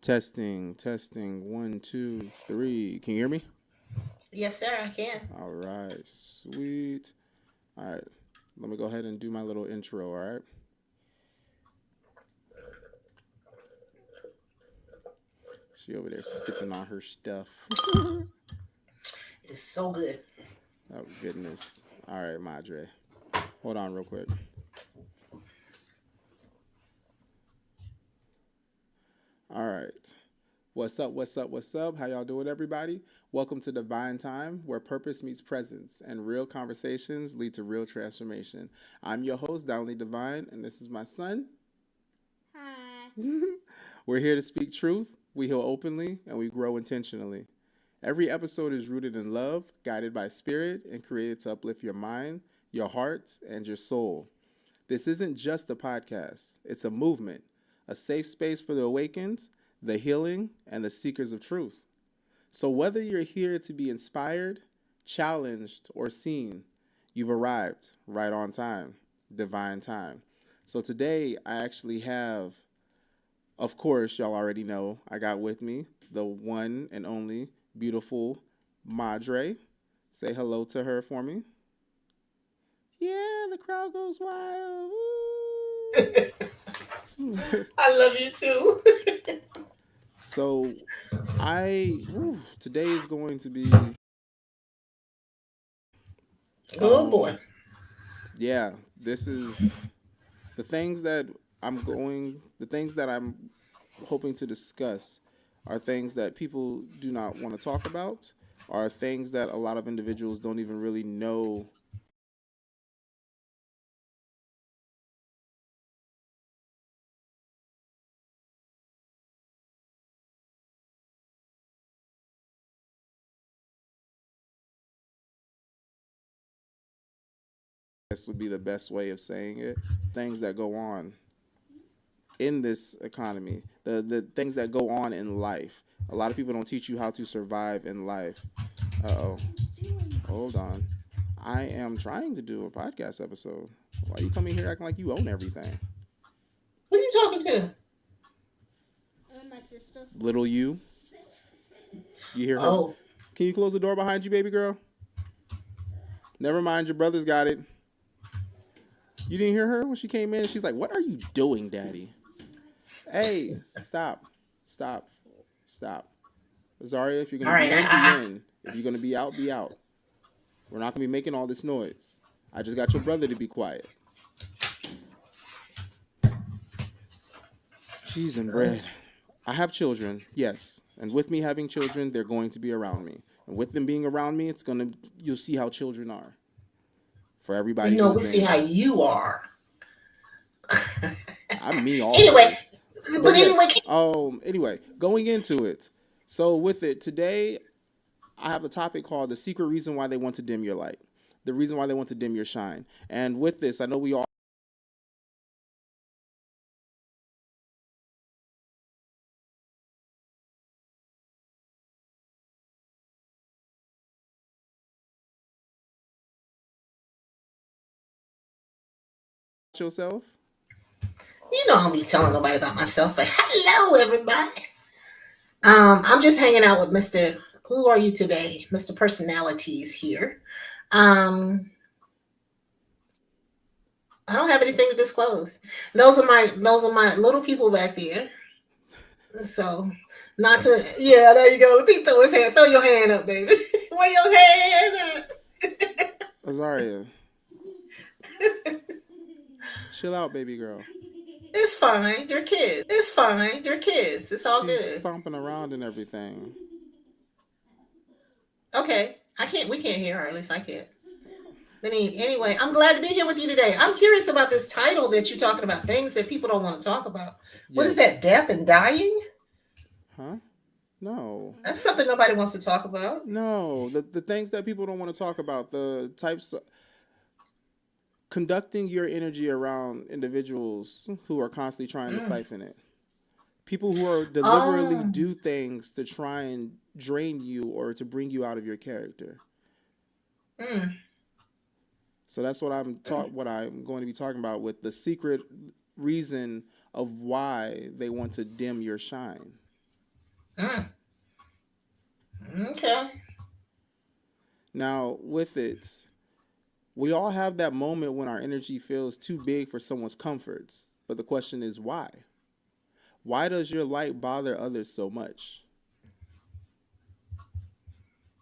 Testing, testing. One, two, three. Can you hear me? Yes, sir, I can. All right, sweet. All right, let me go ahead and do my little intro. All right. She over there sipping on her stuff. It is so good. Oh goodness. All right, Madre. Hold on, real quick. All right. What's up? What's up? What's up? How y'all doing, everybody? Welcome to Divine Time, where purpose meets presence and real conversations lead to real transformation. I'm your host, Donnelly Divine, and this is my son. Hi. We're here to speak truth, we heal openly, and we grow intentionally. Every episode is rooted in love, guided by spirit, and created to uplift your mind, your heart, and your soul. This isn't just a podcast, it's a movement, a safe space for the awakened, the healing, and the seekers of truth. So, whether you're here to be inspired, challenged, or seen, you've arrived right on time, divine time. So, today I actually have, of course, y'all already know, I got with me the one and only beautiful Madre. Say hello to her for me. Yeah, the crowd goes wild. Woo. I love you too. So today is going to be Oh boy. yeah, this is the things that the things that I'm hoping to discuss are things that people do not want to talk about, are things that a lot of individuals don't even really know. This would be the best way of saying it. Things that go on in this economy, the things that go on in life. A lot of people don't teach you how to survive in life. Uh-oh. Hold on. I am trying to do a podcast episode. Why are you coming here acting like you own everything? Who are you talking to? My sister. Little you. You hear her? Oh, Can you close the door behind you, baby girl? Never mind, your brother's got it. You didn't hear her when she came in? She's like, "What are you doing, daddy?" Hey, stop. Stop. Stop. Zaria, if you're all going to right. be in, be in. If you're going to be out, be out. We're not going to be making all this noise. I just got your brother to be quiet. Cheese and bread. I have children, yes. And with me having children, they're going to be around me. And with them being around me, you'll see how children are. For everybody who We is see how in. you are. I'm me Anyway, always. But but yes, anyway, anyway, going into it. So with it, today I have a topic called the secret reason why they want to dim your light. The reason why they want to dim your shine. And with this, I know we all yourself. you know I don't be telling nobody about myself. But hello, everybody. I'm just hanging out with Mister. Who are you today, Mister Personalities here? Um, I don't have anything to disclose. Those are my little people back there. So not to yeah, there you go. He throw his hand, throw your hand up, baby. Where your hand up? Azaria, chill out, baby girl. It's fine. You're kids. It's fine. You're kids. It's all She's good. stomping around and everything. Okay. I can't we can't hear her, at least I can't. But anyway, I'm glad to be here with you today. I'm curious about this title that you're talking about, things that people don't want to talk about. What is that? Yes. Death and dying? Huh? No. That's something nobody wants to talk about. No. The things that people don't want to talk about, the types of conducting your energy around individuals who are constantly trying to Mm. siphon it. People who are deliberately Oh. do things to try and drain you or to bring you out of your character. Mm. So that's Mm. what I'm going to be talking about with the secret reason of why they want to dim your shine. Mm, okay. Now, with it, we all have that moment when our energy feels too big for someone's comforts. But the question is why? Why does your light bother others so much?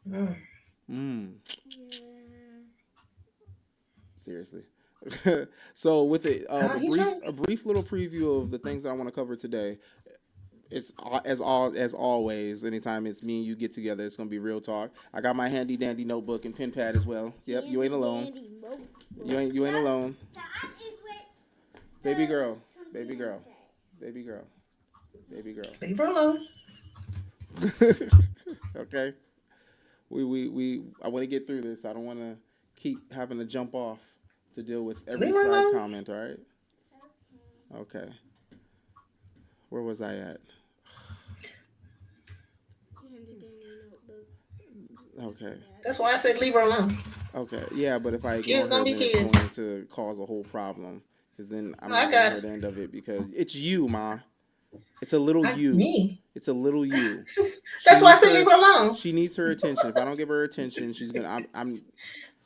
Mm. Mm, Yeah. seriously. So with it, He's right. a brief little preview of the things that I want to cover today. It's as always. Anytime it's me and you get together, it's gonna be real talk. I got my handy dandy notebook and pen pad as well. Yep, you ain't Dandy alone. dandy moat. You ain't alone. That is what Baby girl, baby something girl, says. baby girl, baby girl. Leave her alone. Okay. We I want to get through this. I don't want to keep having to jump off to deal with every Leave her side alone. comment, all right? Okay. Where was I at? Dandy dandy notebook. Okay. That's why I said leave her alone. Okay. Yeah, but if I ignore Kids her, gonna be then it's kids. going to cause a whole problem because then I'm I not going to got hear it. the end of it because it's you, Ma. It's a little I you. me. It's a little you. She That's why I needs said leave her her alone. she needs her attention. If I don't give her attention, she's going to I'm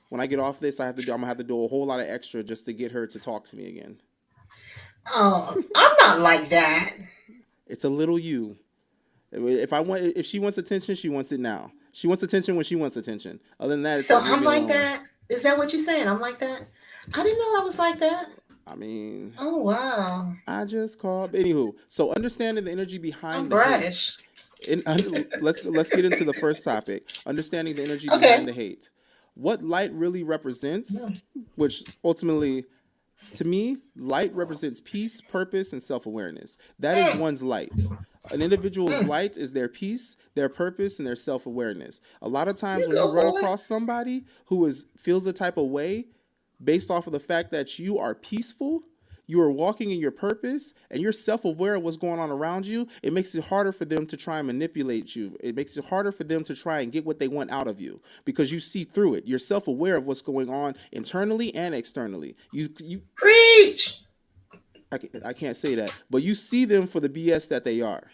when I get off this, I'm going to have to do a whole lot of extra just to get her to talk to me again. Oh, I'm not like that. It's a little you. If she wants attention, she wants it now. She wants attention when she wants attention. Other than that, it's So like leave I'm me like alone. that. Is that what you're saying? I'm like that. I didn't know I was like that. I mean, Oh wow. I just called. Anywho, so understanding the energy I'm behind the hate. bratish. Let's get into the first topic. Understanding the energy behind Okay. the hate. What light really represents, Mm, which ultimately, to me, light represents peace, purpose, and self awareness. That is mm, one's light. An individual's mm. light is their peace, their purpose, and their self awareness. A lot of times You when you go, run boy. across somebody who feels the type of way based off of the fact that you are peaceful, you are walking in your purpose, and you're self aware of what's going on around you, it makes it harder for them to try and manipulate you. It makes it harder for them to try and get what they want out of you because you see through it. You're self aware of what's going on internally and externally. Preach. I can't say that, but you see them for the BS that they are.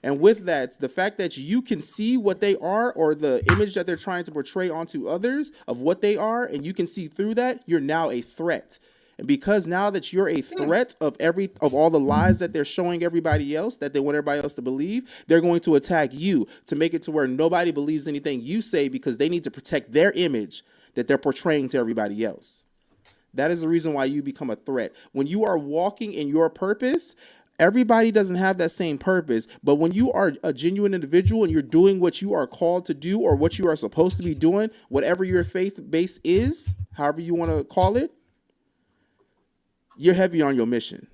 And with that, the fact that you can see what they are or the image that they're trying to portray onto others of what they are, and you can see through that, you're now a threat. And because now that you're a Mm. threat of all the lies that they're showing everybody else, that they want everybody else to believe, they're going to attack you to make it to where nobody believes anything you say because they need to protect their image that they're portraying to everybody else. That is the reason why you become a threat. When you are walking in your purpose, everybody doesn't have that same purpose. But when you are a genuine individual and you're doing what you are called to do or what you are supposed to be doing, whatever your faith base is, however you want to call it, you're heavy on your mission.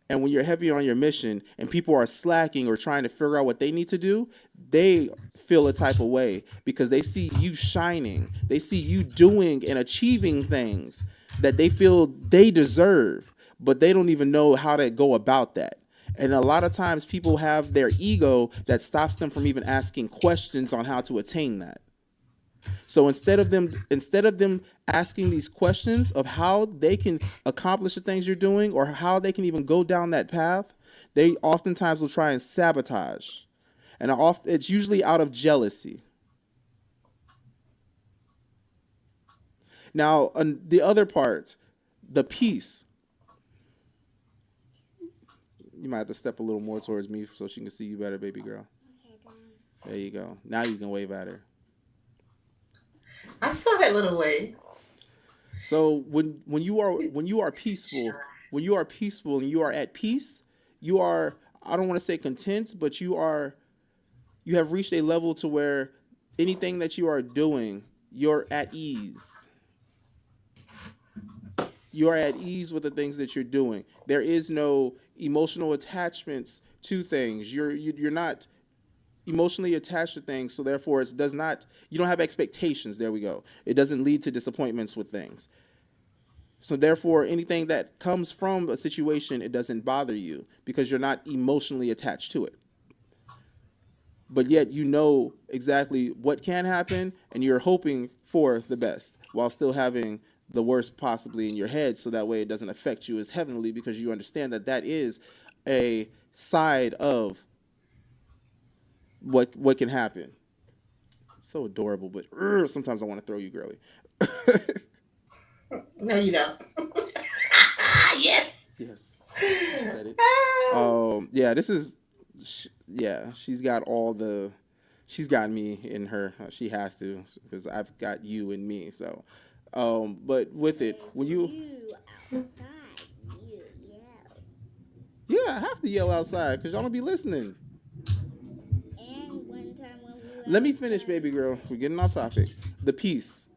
And when you're heavy on your mission and people are slacking or trying to figure out what they need to do, they feel a type of way because they see you shining. They see you doing and achieving things that they feel they deserve, but they don't even know how to go about that. And a lot of times people have their ego that stops them from even asking questions on how to attain that. So instead of them asking these questions of how they can accomplish the things you're doing or how they can even go down that path, they oftentimes will try and sabotage. And it's usually out of jealousy. Now, on the other part, the peace. You might have to step a little more towards me so she can see you better, baby girl. Okay, done. There you go. Now you can wave at her. I saw that little way. So when you are peaceful, when you are peaceful and you are at peace, you are, I don't want to say content, but you have reached a level to where anything that you are doing, you're at ease. You are at ease with the things that you're doing. There is no emotional attachments to things. You're not emotionally attached to things, so therefore it does not. You don't have expectations. There we go. It doesn't lead to disappointments with things. So therefore, anything that comes from a situation, it doesn't bother you because you're not emotionally attached to it. But yet you know exactly what can happen and you're hoping for the best while still having the worst possibly in your head so that way it doesn't affect you as heavenly because you understand that that is a side of what can happen. So adorable, but sometimes I want to throw you, girly. No, you don't. Yes. Yes, you said it. Ah. Yeah, this is, yeah, she's got me in her. She has to because I've got you in me. So, but with it, If when you, you outside, you yell. yeah, I have to yell outside because y'all don't be listening. And one time when we were Let me finish, outside, baby girl. We're getting off topic. The peace.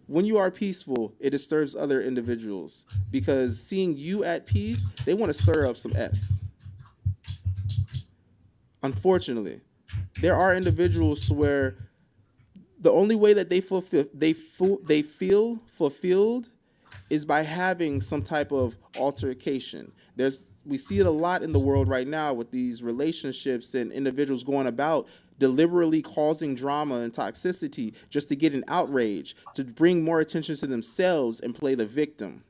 When you are peaceful, it disturbs other individuals because seeing you at peace, they want to stir up some S. Unfortunately, there are individuals to where the only way that they feel fulfilled is by having some type of altercation. We see it a lot in the world right now with these relationships and individuals going about deliberately causing drama and toxicity just to get an outrage, to bring more attention to themselves and play the victim.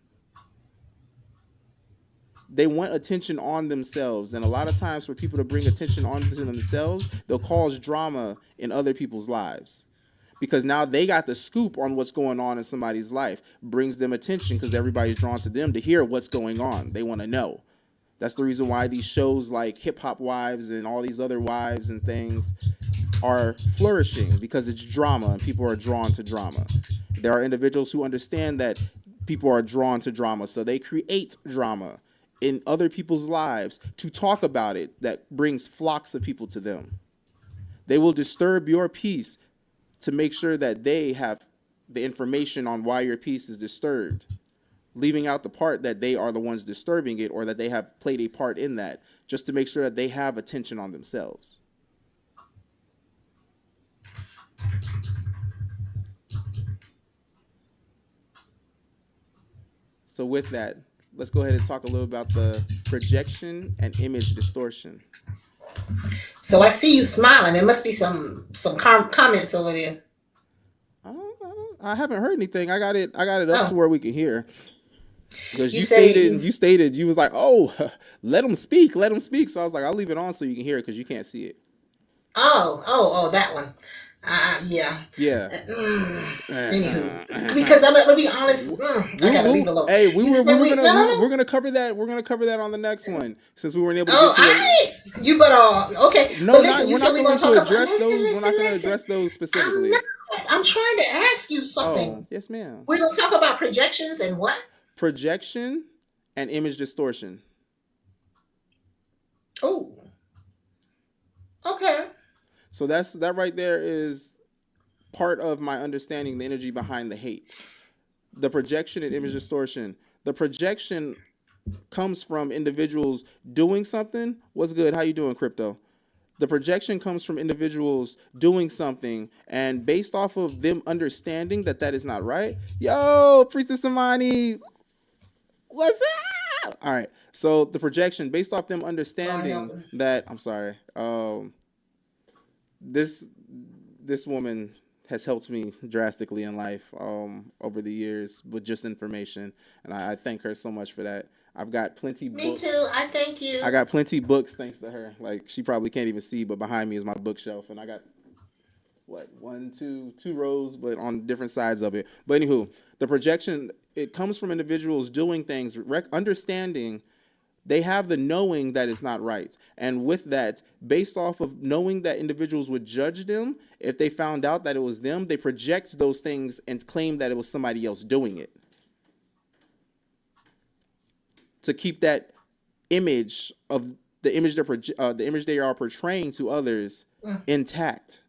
They want attention on themselves, and a lot of times for people to bring attention onto themselves, they'll cause drama in other people's lives because now they got the scoop on what's going on in somebody's life, brings them attention because everybody's drawn to them to hear what's going on. They want to know. That's the reason why these shows like Hip Hop Wives and all these other wives and things are flourishing because it's drama and people are drawn to drama. There are individuals who understand that people are drawn to drama, so they create drama in other people's lives to talk about it that brings flocks of people to them. They will disturb your peace to make sure that they have the information on why your peace is disturbed, leaving out the part that they are the ones disturbing it or that they have played a part in that, just to make sure that they have attention on themselves. So with that, let's go ahead and talk a little about the projection and image distortion. So I see you smiling. There must be some comments over there. I haven't heard anything. I got it up to Oh, where we can hear. Because you say you. you was like, oh, let them speak, let them speak. So I was like, I'll leave it on so you can hear it because you can't see it. Oh, that one. Yeah. Yeah. Anywho, because I'm gonna be honest, I gotta leave it alone. Hey, You say we no, no, no. we're gonna cover that. We're gonna cover that on the next one since we weren't able to Oh, get to it. you better okay. No, But not listen, you we're said not we're going gonna to talk about. address Listen, those. We're not listen, going to listen. address those I'm specifically. not. I'm trying to ask you Oh, something. yes, ma'am. We're gonna talk about projections and what? Projection and image distortion. Oh, okay. So that right there is part of my understanding the energy behind the hate. The projection and image distortion. The projection comes from individuals doing something. What's good? How you doing, crypto? The projection comes from individuals doing something, and based off of them understanding that that is not right. Yo, Priestess Amani, what's up? All right. So the projection, based off them Lord help understanding him. that, I'm sorry. This this woman has helped me drastically in life over the years with just information, and I thank her so much for that. I've got plenty Me books. too. I thank I you. got plenty books thanks to her. Like she probably can't even see, but behind me is my bookshelf, and I got what one, two rows, but on different sides of it. But anywho, the projection it comes from individuals doing things, understanding they have the knowing that it's not right. And with that, based off of knowing that individuals would judge them, if they found out that it was them, they project those things and claim that it was somebody else doing it to keep that image of the image they are portraying to others intact.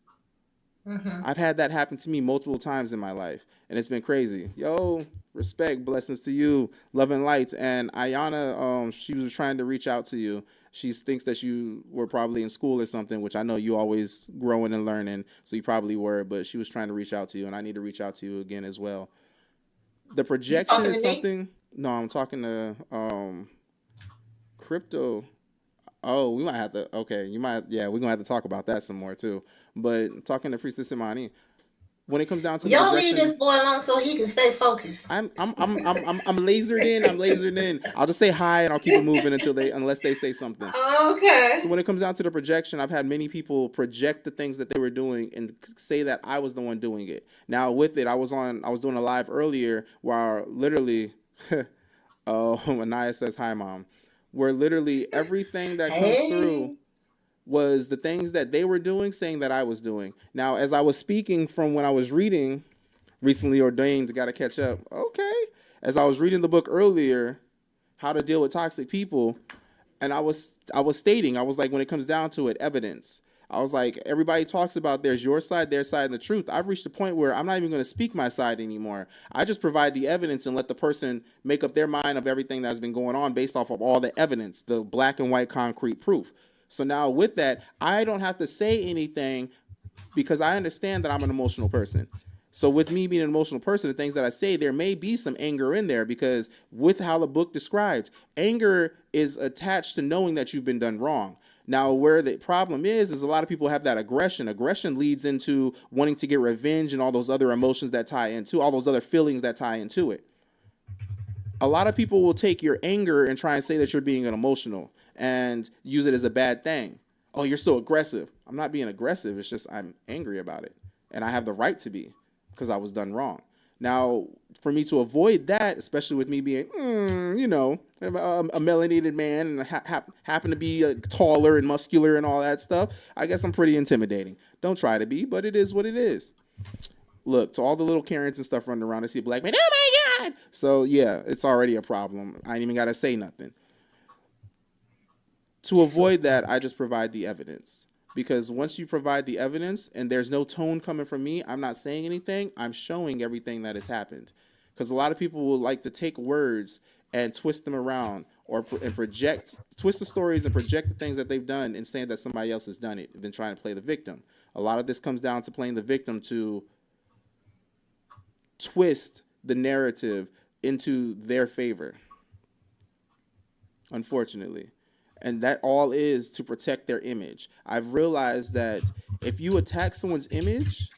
Mm-hmm. I've had that happen to me multiple times in my life, and it's been crazy. Yo, respect, blessings to you, love and light. And Ayana, she was trying to reach out to you. She thinks that you were probably in school or something, which I know you always growing and learning, so you probably were. But she was trying to reach out to you, and I need to reach out to you again as well. The You projection talking is to me? something. No, I'm talking to crypto. Oh, we might have to. Okay, you might. Yeah, we're gonna have to talk about that some more too. But talking to Priestess Imani, when it comes down to the Y'all leave this projection, boy alone so he can stay focused. I'm lasered in. I'm lasered in. I'll just say hi and I'll keep it moving unless they say something. So Okay. when it comes down to the projection, I've had many people project the things that they were doing and say that I was the one doing it. Now with it, I was doing a live earlier where literally, oh, Anaya says hi, mom. Where literally everything that comes through Hey. was the things that they were doing, saying that I was doing. Now, as I was speaking from when I was reading recently ordained, got to catch up. Okay, as I was reading the book earlier, How to Deal with Toxic People, and I was stating, I was like, when it comes down to it, evidence. I was like, everybody talks about there's your side, their side, and the truth. I've reached a point where I'm not even going to speak my side anymore. I just provide the evidence and let the person make up their mind of everything that's been going on based off of all the evidence, the black and white concrete proof. So now with that, I don't have to say anything because I understand that I'm an emotional person. So with me being an emotional person, the things that I say, there may be some anger in there because with how the book describes, anger is attached to knowing that you've been done wrong. Now, where the problem is a lot of people have that aggression. Aggression leads into wanting to get revenge and all those other emotions that tie into, all those other feelings that tie into it. A lot of people will take your anger and try and say that you're being an emotional and use it as a bad thing. Oh, you're so aggressive. I'm not being aggressive. It's just I'm angry about it. And I have the right to be because I was done wrong. Now, for me to avoid that, especially with me being, a melanated man and happen to be taller and muscular and all that stuff, I guess I'm pretty intimidating. Don't try to be, but it is what it is. Look, to all the little Karens and stuff running around, I see a black man, oh my God. So, yeah, it's already a problem. I ain't even got to say nothing. To So avoid that, I just provide the evidence. Because once you provide the evidence and there's no tone coming from me, I'm not saying anything, I'm showing everything that has happened. Because a lot of people will like to take words and twist them around and twist the stories and project the things that they've done and saying that somebody else has done it, and then trying to play the victim. A lot of this comes down to playing the victim to twist the narrative into their favor, unfortunately. And that all is to protect their image. I've realized that if you attack someone's image,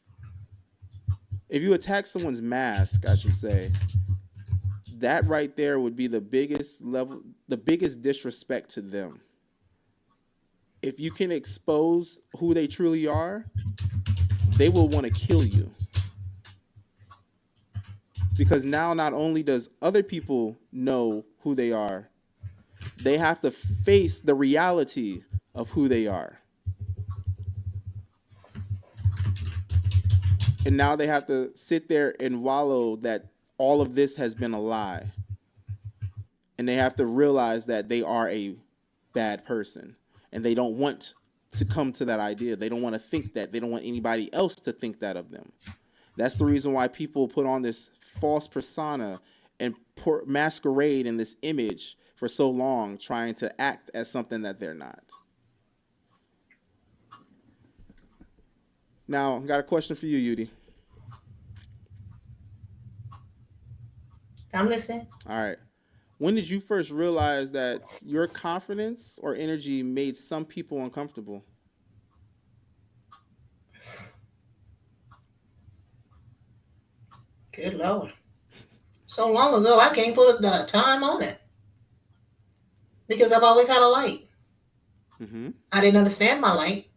if you attack someone's mask, I should say, that right there would be the biggest disrespect to them. If you can expose who they truly are, they will want to kill you. Because now not only does other people know who they are, they have to face the reality of who they are. And now they have to sit there and wallow that all of this has been a lie. And they have to realize that they are a bad person. And they don't want to come to that idea. They don't want to think that. They don't want anybody else to think that of them. That's the reason why people put on this false persona and masquerade in this image for so long, trying to act as something that they're not. Now, I got a question for you, Yudi. I'm listening. All right. When did you first realize that your confidence or energy made some people uncomfortable? Good Lord. So long ago, I can't put the time on it because I've always had a light. Mm-hmm. I didn't understand my light,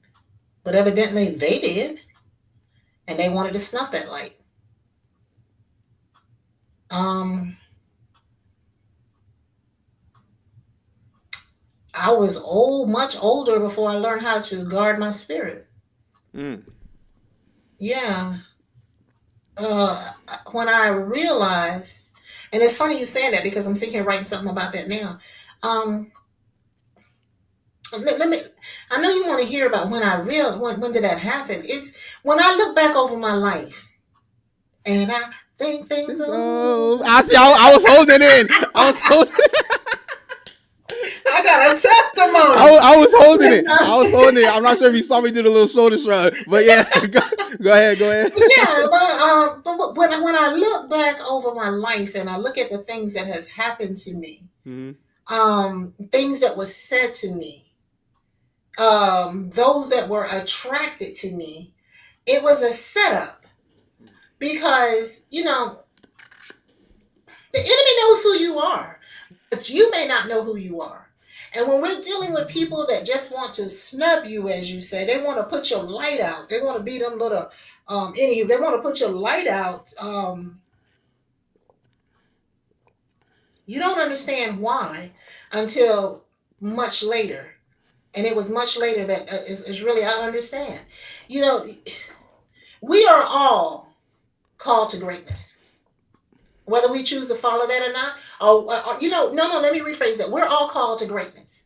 but evidently they did, and they wanted to snuff that light. Um, I was much older before I learned how to guard my spirit. Mm. Yeah. When I realized, and it's funny you saying that because I'm sitting here writing something about that now. Um, let me. I know you want to hear about when did that happen? It's when I look back over my life and I think things over. I see. I was holding it in. I was holding. I got a testimony. I was holding it. I was holding it. I'm not sure if you saw me do the little shoulder shrug, but yeah, go ahead. Yeah, but when I look back over my life and I look at the things that has happened to me, things that was said to me, those that were attracted to me, it was a setup. because the enemy knows who you are, but you may not know who you are. And when we're dealing with people that just want to snub you, as you say, they want to put your light out. They want to be them little, they want to put your light out. You don't understand why until much later. And it was much later that is really, I understand. You know, we are all called to greatness, whether we choose to follow that or not. No, let me rephrase that. We're all called to greatness.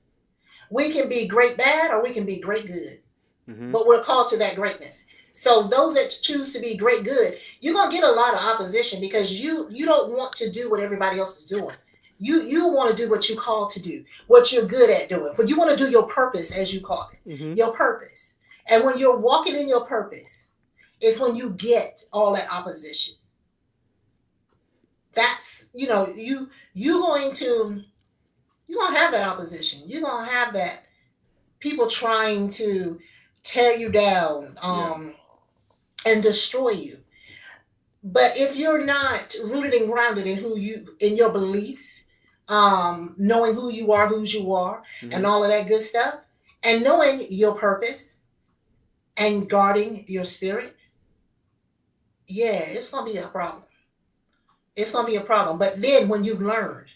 We can be great bad or we can be great good, Mm-hmm. but we're called to that greatness. So those that choose to be great good, you're gonna get a lot of opposition because you don't want to do what everybody else is doing. You want to do what you call to do, what you're good at doing, but you want to do your purpose, as you call it, Mm-hmm. your purpose. And when you're walking in your purpose, it's when you get all that opposition. That's you going to you're gonna have that opposition. You're gonna have that people trying to tear you down, Yeah. and destroy you. But if you're not rooted and grounded in who you in your beliefs, knowing who you are, whose you are, Mm-hmm. and all of that good stuff, and knowing your purpose and guarding your spirit, yeah, it's gonna be a problem. It's gonna be a problem. But then when you learn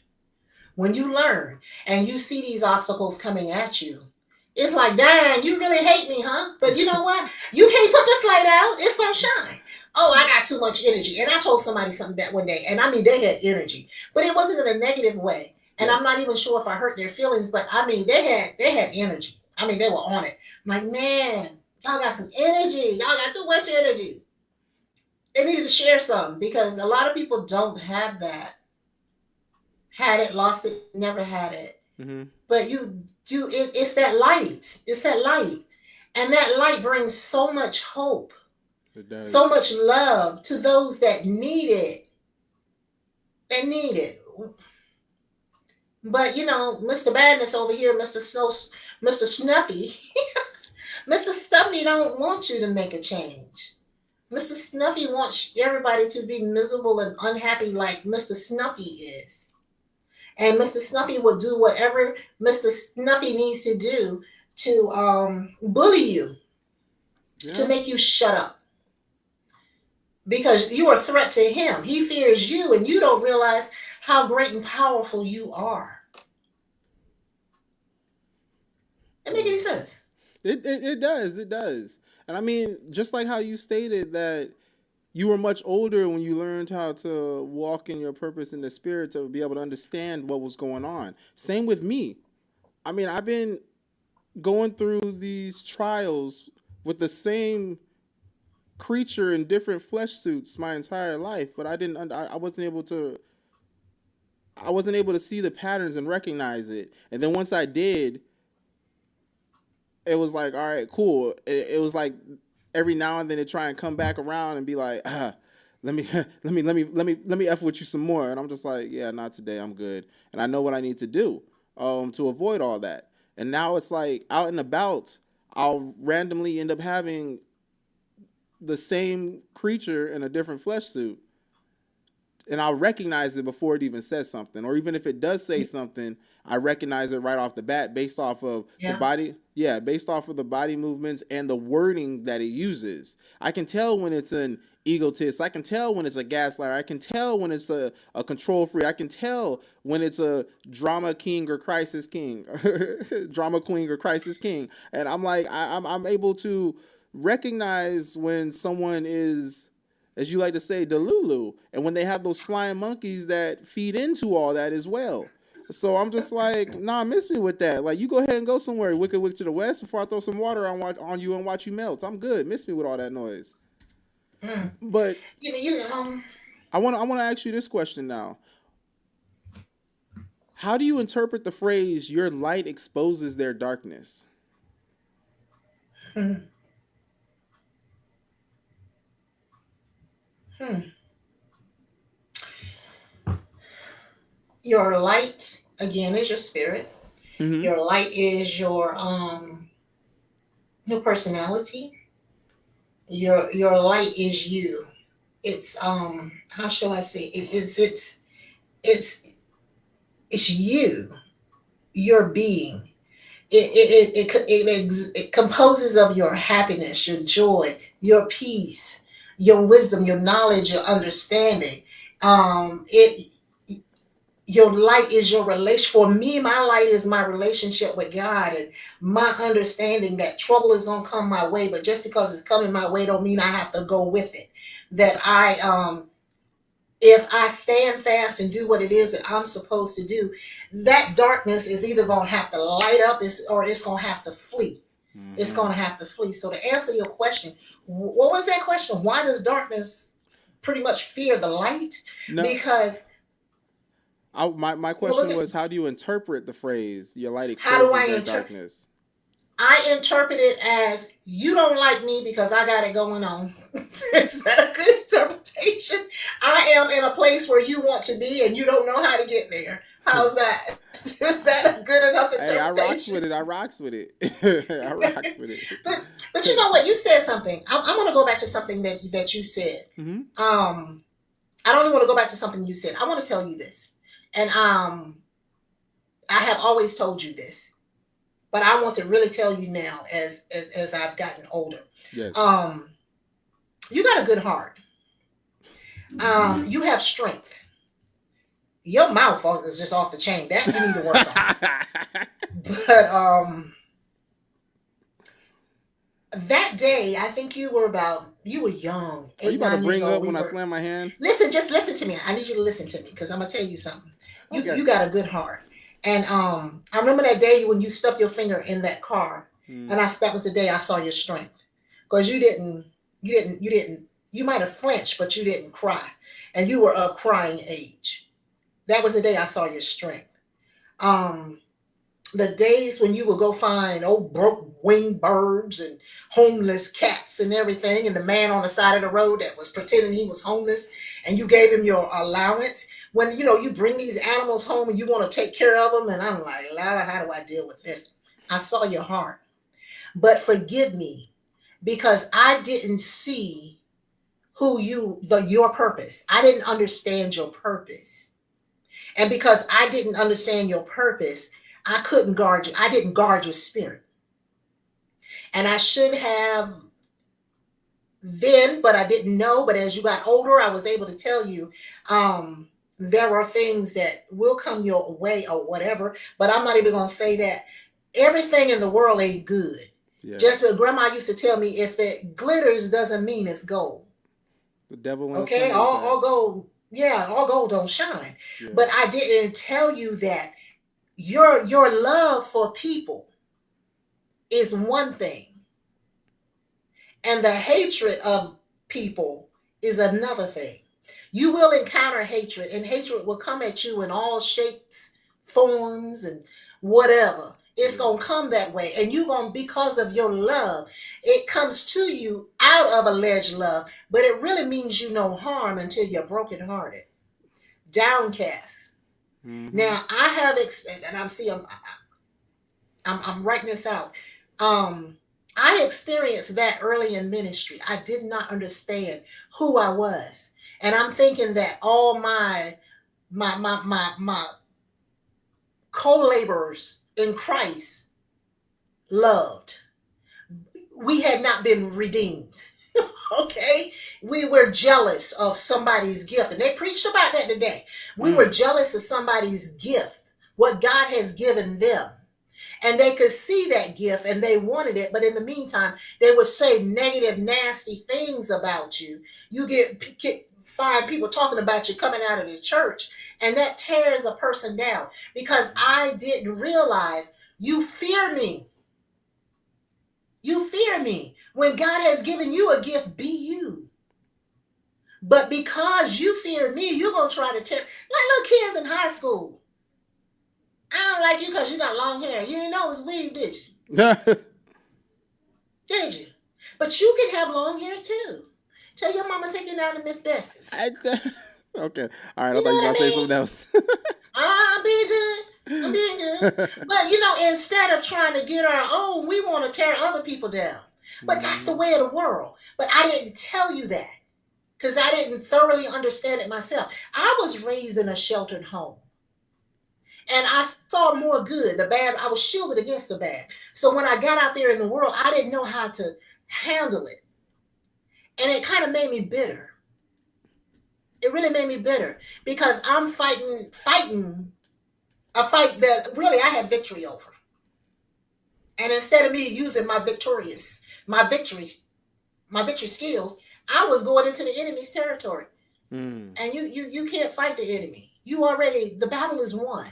and you see these obstacles coming at you, it's like, dang, you really hate me, huh? But you know what? You can't put this light out. It's gonna shine. Oh, I got too much energy. And I told somebody something that one day, and I mean, they had energy, but it wasn't in a negative way. And I'm Yes. not even sure if I hurt their feelings, but I mean, they had energy. I mean, they were on it. I'm like, man, y'all got some energy. Y'all got too much energy. They needed to share some because a lot of people don't have that. Had it, lost it, never had it. Mm-hmm. But it's that light. It's that light. And that light brings so much hope, It does. so much love to those that need it. They need it. But Mr. Badness over here, Mr. Snuffy, Mr. Snuffy don't want you to make a change. Mr. Snuffy wants everybody to be miserable and unhappy like Mr. Snuffy is. And Mr. Snuffy will do whatever Mr. Snuffy needs to do to bully you, to Yeah. make you shut up, because you are a threat to him. He fears you, and you don't realize how great and powerful you are. It make any Mm. sense? It does. It does. And I mean, just like how you stated that you were much older when you learned how to walk in your purpose in the spirit to be able to understand what was going on. Same with me. I mean, I've been going through these trials with the same creature in different flesh suits my entire life, but I wasn't able to see the patterns and recognize it. And then once I did, it was like, all right, cool. It was like every now and then it try and come back around and be like, let me let me f with you some more. And I'm just like, yeah, not today. I'm good, and I know what I need to do to avoid all that. And now it's like out and about, I'll randomly end up having the same creature in a different flesh suit, and I'll recognize it before it even says something, or even if it does say something, I recognize it right off the bat based off of the Yeah. body. Yeah, based off of the body movements and the wording that it uses. I can tell when it's an egotist. I can tell when it's a gaslighter. I can tell when it's a control freak. I can tell when it's a drama king or crisis king, drama queen or crisis king. And I'm like, I'm able to recognize when someone is, as you like to say, Delulu, and when they have those flying monkeys that feed into all that as well. So I'm just like, nah, miss me with that. Like, you go ahead and go somewhere, wicked witch to the west, before I throw some water on you and watch you melt. I'm good. Miss me with all that noise. Mm. But You know, I want to ask you this question now. How do you interpret the phrase "your light exposes their darkness"? hmm, hmm. Your light again is your spirit. Mm-hmm. Your light is your personality. Your light is you. it's how shall I say it, it's it's you, your being. It composes of your happiness, your joy, your peace, your wisdom, your knowledge, your understanding. It Your light is your relation. For me, my light is my relationship with God and my understanding that trouble is gonna come my way, but just because it's coming my way don't mean I have to go with it. That I if I stand fast and do what it is that I'm supposed to do, that darkness is either going to have to light up or it's going to have to flee. It's Mm-hmm. going to have to flee. So to answer your question, what was that question? Why does darkness pretty much fear the light? No, Because my what was question it? was, how do you interpret the phrase "your light How do exposes I their interpret? darkness"? I interpret it as you don't like me because I got it going on. Is that a good interpretation? I am in a place where you want to be and you don't know how to get there. How's that? Is that a good enough Hey, I rocks interpretation? with it. I rocks with it. I rocks with but you it. know what? You said something. I'm going to go back to something that you said. Hmm. Um, I don't even want to go back to something you said. I want to tell you this, and I have always told you this, but I want to really tell you now as I've gotten older. Yes. Um, you got a good heart. You have strength. Your mouth is just off the chain. That you need to work on. But that day, I think you were young, Are you eight, about to 9 years bring old. up We when I were slam my hand? listen, just listen to me. I need you to listen to me because I'm gonna tell you something. Okay. You got a good heart. And I remember that day when you stuck your finger in that car, Mm. and that was the day I saw your strength. Because you might have flinched, but you didn't cry. And you were of crying age. That was the day I saw your strength. Um, the days when you would go find old broke winged birds and homeless cats and everything, and the man on the side of the road that was pretending he was homeless, and you gave him your allowance. When you bring these animals home and you want to take care of them, and I'm like, Lord, how do I deal with this? I saw your heart, but forgive me because I didn't see your purpose. I didn't understand your purpose. And because I didn't understand your purpose, I couldn't guard you. I didn't guard your spirit. And I should have then, but I didn't know. But as you got older, I was able to tell you there are things that will come your way or whatever. But I'm not even going to say that. Everything in the world ain't good. Yes. Just what grandma used to tell me, if it glitters doesn't mean it's gold. The devil in Okay, assembly, sir. all gold, yeah, all gold don't shine. Yeah. But I didn't tell you that your love for people is one thing, and the hatred of people is another thing. You will encounter hatred, and hatred will come at you in all shapes, forms, and whatever. It's Yeah. gonna come that way, and you gonna because of your love, it comes to you out of alleged love, but it really means you no harm until you're brokenhearted, downcast. Mm-hmm. Now I have and I'm writing this out. Um, I experienced that early in ministry. I did not understand who I was, and I'm thinking that all my co-laborers in Christ loved. We had not been redeemed. Okay, we were jealous of somebody's gift, and they preached about that today. We were Mm. jealous of somebody's gift, what God has given them, and they could see that gift and they wanted it, but in the meantime they would say negative nasty things about you. You get five people talking about you coming out of the church, and that tears a person down because I didn't realize you fear me. You fear me when God has given you a gift. Be you. But because you fear me, you're gonna try to tear like little kids in high school. I don't like you because you got long hair. You didn't know it was weave, did you? Did you? But you can have long hair too. Tell your mama take you down to Miss Bess's. I, okay. All right. I You thought know you were what I about to say mean? something else. I'm being good. I'm being good. But instead of trying to get our own, we want to tear other people down. But that's the Hmm. way of the world. But I didn't tell you that because I didn't thoroughly understand it myself. I was raised in a sheltered home. And I saw more good, the bad. I was shielded against the bad. So when I got out there in the world, I didn't know how to handle it. And it kind of made me bitter. It really made me bitter because I'm fighting a fight that really I have victory over. And instead of me using my victory, my victory skills, I was going into the enemy's territory. Mm. And you can't fight the enemy. You already the battle is won.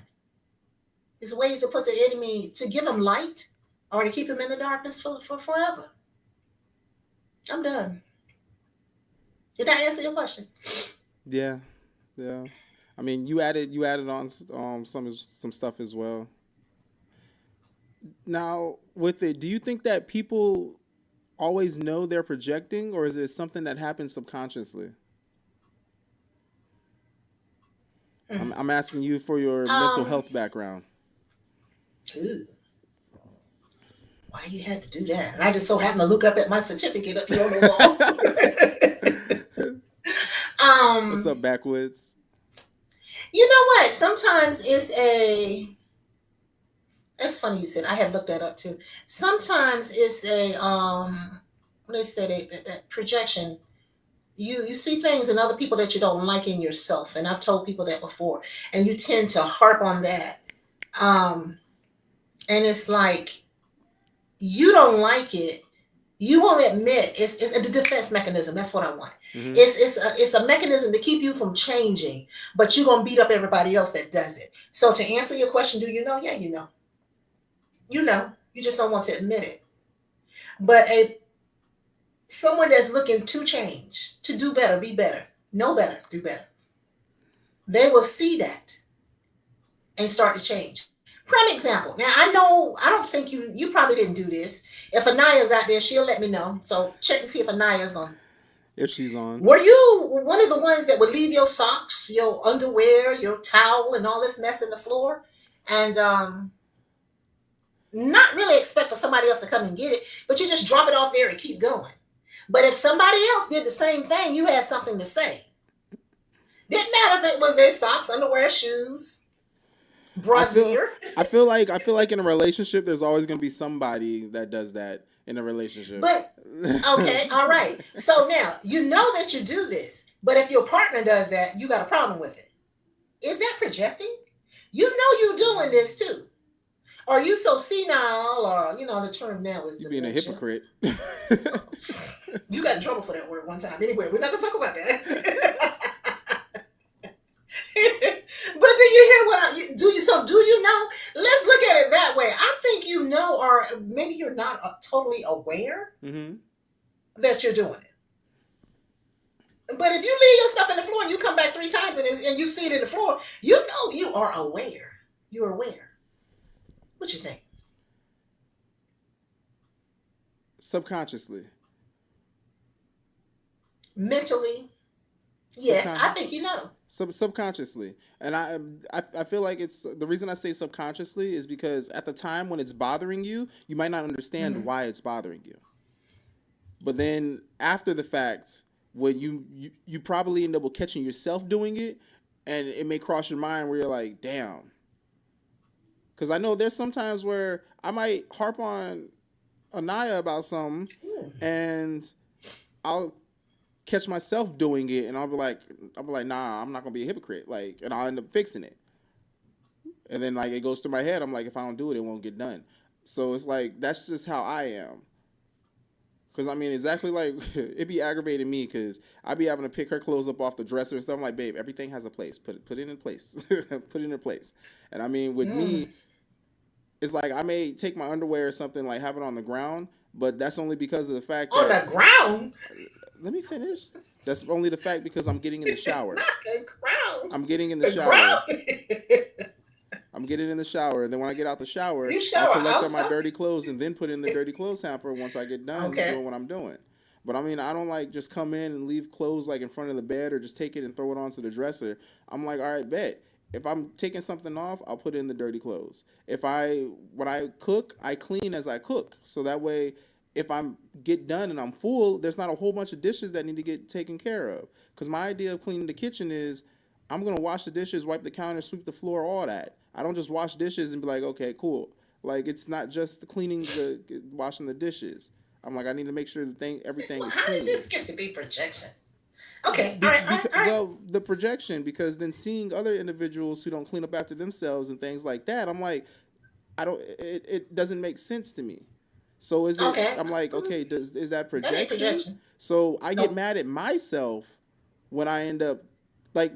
It's ways to put the enemy to give him light or to keep him in the darkness for forever. I'm done. Did that answer your question? Yeah, yeah. I mean, you added on some stuff as well. Now, with it, do you think that people always know they're projecting, or is it something that happens subconsciously? I'm asking you for your mental Um, health background. Ooh, why you had to do that? And I just so happened to look up at my certificate up here on the wall. What's um, up, backwoods? you know what? Sometimes it's a. That's funny you said. I have looked that up too. Sometimes it's a what they say that projection. You see things in other people that you don't like in yourself, and I've told people that before, and you tend to harp on that. Um, and it's like you don't like it, you won't admit it's a defense mechanism. That's what I want. Hmm. It's a mechanism to keep you from changing, but you're gonna beat up everybody else that does it. So to answer your question, do you know? Yeah, you know. You know. You just don't want to admit it. But a someone that's looking to change, to do better, be better, know better, do better, they will see that and start to change. Prime example. Now I know I don't think you probably didn't do this. If Anaya's out there, she'll let me know. So check and see if Anaya's gonna. If she's on. Were you one of the ones that would leave your socks, your underwear, your towel, and all this mess in the floor, and not really expect for somebody else to come and get it, but you just drop it off there and keep going? But if somebody else did the same thing, you had something to say. Didn't matter if it was their socks, underwear, shoes, I feel brassiere. I feel like in a relationship there's always gonna be somebody that does that in a relationship. But okay, all right. So now you know that you do this, but if your partner does that, you got a problem with it. Is that projecting? You know you doing this too. Are you so senile, or the term now is You being a dementia? hypocrite. You got in trouble for that word one time. Anyway, we're not gonna talk about that. But do you hear what do you? So do you know? Let's look at it that way. I think you know, or maybe you're not totally aware Hmm. that you're doing it. But if you leave your stuff in the floor and you come back 3 times and you see it in the floor, you know you are aware. You're aware. What you think? Subconsciously. Mentally, yes, I Subcon- think you know. subconsciously, and I feel like it's the reason I say subconsciously is because at the time when it's bothering you, you might not understand Mhm. why it's bothering you. But then after the fact, when you probably end up catching yourself doing it, and it may cross your mind where you're like, damn. Because I know there's sometimes where I might harp on Anaya about something, Hmm. and I'll catch myself doing it, and I'll be like, nah, I'm not gonna be a hypocrite, like, and I'll end up fixing it, and then like it goes through my head, I'm like, if I don't do it, it won't get done. So it's like that's just how I am. Cause I mean, exactly like it be aggravating me because I be having to pick her clothes up off the dresser and stuff. I'm like, babe, everything has a place. Put it in place. Put it in place. And I mean, with Mm. me, it's like I may take my underwear or something like have it on the ground, but that's only because of the fact On that the ground, let me finish. That's only the fact because I'm getting in the shower. not the ground, I'm getting in the the shower. ground. I'm getting in the shower. And then when I get out the shower, You I'll shower collect up my outside? dirty clothes and then put in the dirty clothes hamper once I get done Okay. doing what I'm doing. But I mean, I don't like just come in and leave clothes like in front of the bed or just take it and throw it onto the dresser. I'm like, all right, bet. If I'm taking something off, I'll put in the dirty clothes. When I cook, I clean as I cook. So that way, if I'm get done and I'm full, there's not a whole bunch of dishes that need to get taken care of. Because my idea of cleaning the kitchen is I'm gonna wash the dishes, wipe the counter, sweep the floor, all that. I don't just wash dishes and be like, okay, cool. Like it's not just cleaning the washing the dishes. I'm like, I need to make sure the everything Well, is how did clean. this get to be projection? Okay, all right, all right, all right. Well, the projection, because then seeing other individuals who don't clean up after themselves and things like that, I'm like, I don't. It doesn't make sense to me. So is it? Okay, I'm like, okay, is that that ain't projection? projection. So I get Nope. mad at myself when I end up like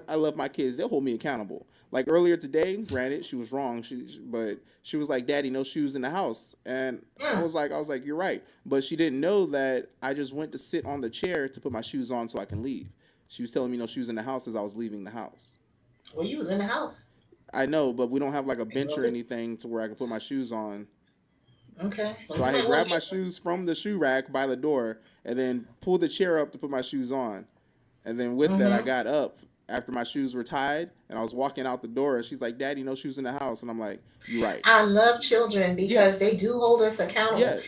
I love my kids. They'll hold me accountable. Like earlier today, granted she was wrong. But she was like, "Daddy, no shoes in the house," and Mm. I was like, "You're right," but she didn't know that I just went to sit on the chair to put my shoes on so I can leave. She was telling me no shoes in the house as I was leaving the house. Well, you was in the house. I know, but we don't have like a A bench little or bit. anything to where I can put my shoes on. Okay. Well, So you I had might want grabbed to my get one. shoes from the shoe rack by the door and then pulled the chair up to put my shoes on. And then with that, I Mm-hmm. got up after my shoes were tied and I was walking out the door. And she's like, "Daddy, no shoes in the house." And I'm like, "You're right." I love children because Yes. they do hold us accountable, Yes.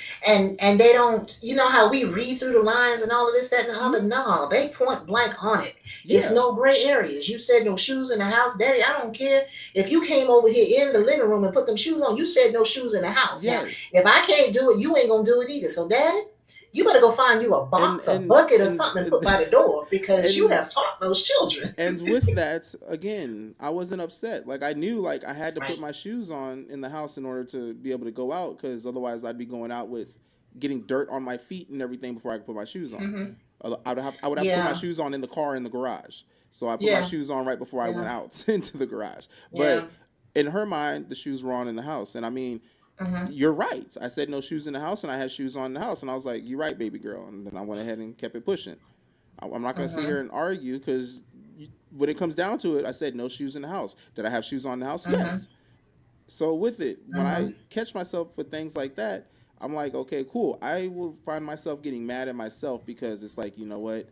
and they don't. You know how we read through the lines and all of this, that, and the other. Hmm. No, they point blank on it. It's Yeah. no gray areas. You said no shoes in the house, Daddy. I don't care if you came over here in the living room and put them shoes on. You said no shoes in the house. Now, Yes. if I can't do it, you ain't gonna do it either. So, Daddy, you better go find you a And box, a and bucket, or and something and put and, by the door because you and have taught those children. and with that, again, I wasn't upset. Like I knew like I had to put Right. my shoes on in the house in order to be able to go out because otherwise I'd be going out with getting dirt on my feet and everything before I could put my shoes on. Hmm. I would have to put my Yeah. shoes on in the car in the garage. So I put my Yeah. shoes on right before I went Yeah. out into the garage. Yeah. But in her mind, the shoes were on in the house. And I mean, Hmm. you're right. I said no shoes in the house and I had shoes on in the house. And I was like, "You're right, baby girl." And then I went ahead and kept it pushing. I'm not going to sit here Hmm. and argue because when it comes down to it, I said no shoes in the house. Did I have shoes on in the house? Hmm. Yes. So with it, when I Hmm. catch myself with things like that, I'm like, okay, cool. I will find myself getting mad at myself because it's like, you know what?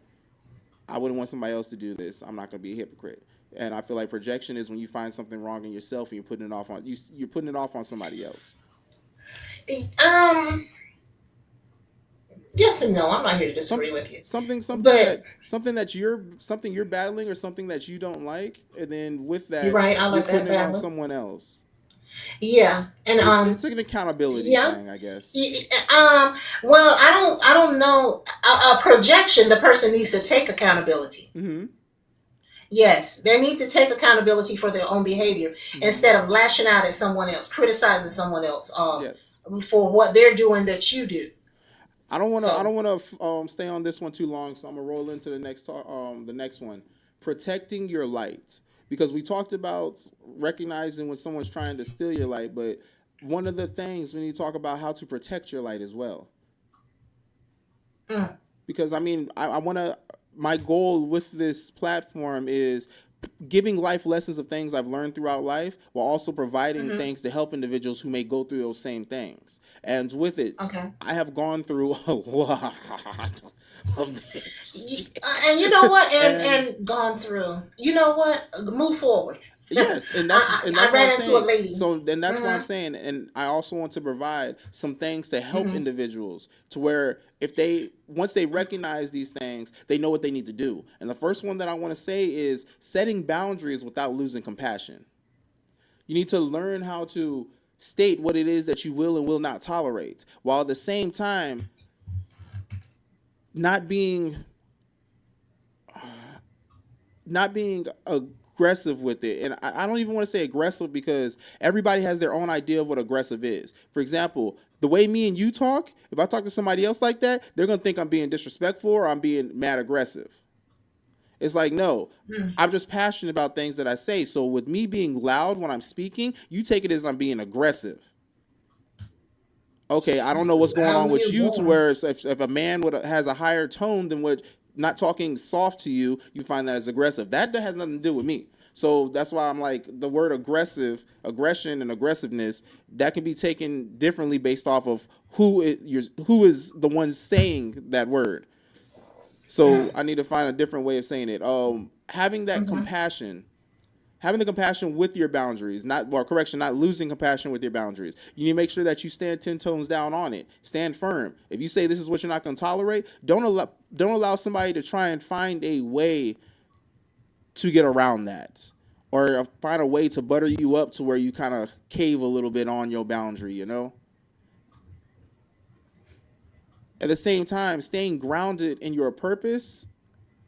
I wouldn't want somebody else to do this. I'm not going to be a hypocrite. And I feel like projection is when you find something wrong in yourself and you're putting it off on you're putting it off on somebody else. Um, yes and no. I'm not here to Some disagree with you, that but something you're battling or something that you don't like, and then with you're that right. I you're like putting that it on balance. someone else. Yeah, and It's like an accountability yeah. thing, I guess. Y- well, I don't know. A projection, the person needs to take accountability. Mm-hmm. Yes, they need to take accountability for their own behavior Mm-hmm. instead of lashing out at someone else, criticizing someone else, Yes. for what they're doing that you do. I So, don't want to stay on this one too long, so I'm gonna roll into the next one. Protecting your light, because we talked about recognizing when someone's trying to steal your light, but one of the things we need to talk about how to protect your light as well. mm, Because I mean, I want to. My goal with this platform is giving life lessons of things I've learned throughout life, while also providing hmm, things to help individuals who may go through those same things. And with it, okay. I have gone through a lot of Y- this. And you know what? And And gone through. You know what? Move forward. yes, and I that's what I'm ran into a saying. lady. So then that's what I'm Hmm. saying, and I also want to provide some things to help Hmm. individuals to where if they once they recognize these things, they know what they need to do. And the first one that I want to say is setting boundaries without losing compassion. You need to learn how to state what it is that you will and will not tolerate, while at the same time not being aggressive with it. And I don't even want to say aggressive because everybody has their own idea of what aggressive is. For example, the way me and you talk, if I talk to somebody else like that, they're going to think I'm being disrespectful or I'm being mad aggressive. It's like, no, Hmm. I'm just passionate about things that I say. So with me being loud when I'm speaking, you take it as I'm being aggressive. Okay, I don't know what's going How on were with you you to born? where if a man has a higher tone than what not talking soft to you, you find that as aggressive. That has nothing to do with me. So that's why I'm like the word aggressive, aggression, and aggressiveness that can be taken differently based off of who is the one saying that word. So Mm, I need to find a different way of saying it. Having that hmm. compassion Having the compassion with your boundaries, not losing compassion with your boundaries. You need to make sure that you stand 10 toes down on it. Stand firm. If you say this is what you're not going to tolerate, don't allow somebody to try and find a way to get around that, or find a way to butter you up to where you kind of cave a little bit on your boundary, you know? At the same time, staying grounded in your purpose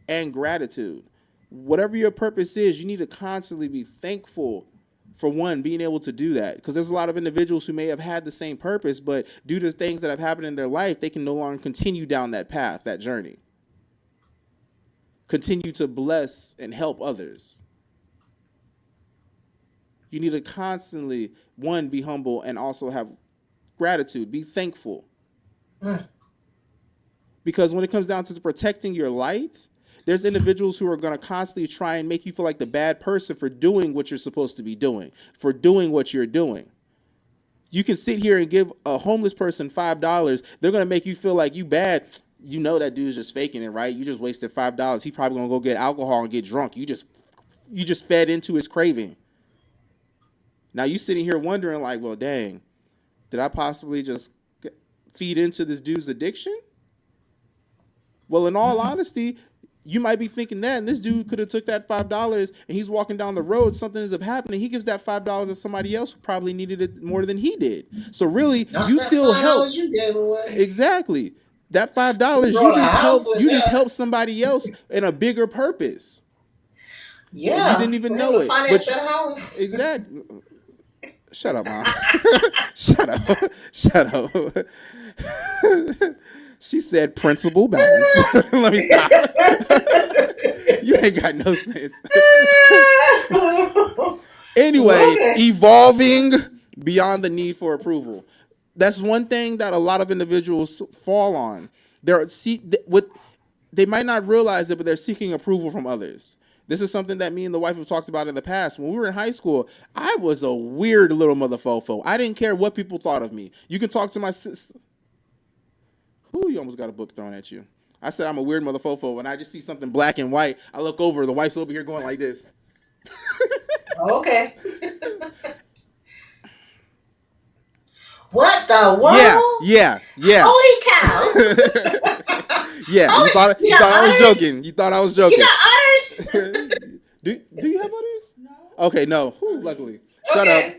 and gratitude. Whatever your purpose is, you need to constantly be thankful for, one, being able to do that. Because there's a lot of individuals who may have had the same purpose, but due to things that have happened in their life, they can no longer continue down that path, that journey. Continue to bless and help others. You need to constantly, one, be humble and also have gratitude. Be thankful. Because when it comes down to protecting your light, there's individuals who are going to constantly try and make you feel like the bad person for doing what you're supposed to be doing, for doing what you're doing. You can sit here and give a homeless person $5. They're going to make you feel like you bad. You know that dude's just faking it, right? You just wasted $5. He probably going to go get alcohol and get drunk. You just fed into his craving. Now you sitting here wondering like, well, dang, did I possibly just feed into this dude's addiction? Well, in all honesty, you might be thinking that, and this dude could have took that $5 and he's walking down the road, something ends up happening. He gives that $5 to somebody else who probably needed it more than he did. So really, you still helped. You gave away. Exactly. That $5 you just helped somebody else in a bigger purpose. Yeah. You didn't even know it. Finance that house. Exactly. Shut up, Mom. Shut up. She said principal balance. Let me stop. You ain't got no sense. Anyway, evolving beyond the need for approval. That's one thing that a lot of individuals fall on. They might not realize it, but they're seeking approval from others. This is something that me and the wife have talked about in the past. When we were in high school, I was a weird little motherfucker. I didn't care what people thought of me. You can talk to my sister. Ooh, you almost got a book thrown at you. I said I'm a weird motherfucker. When I just see something black and white, I look over. The wife's over here going like this. Okay. What the world? Yeah. Holy cow. Yeah, you thought I was joking. You thought I was joking. You got udders? Do you have udders? No. Okay, no. Whew, luckily. Shut up.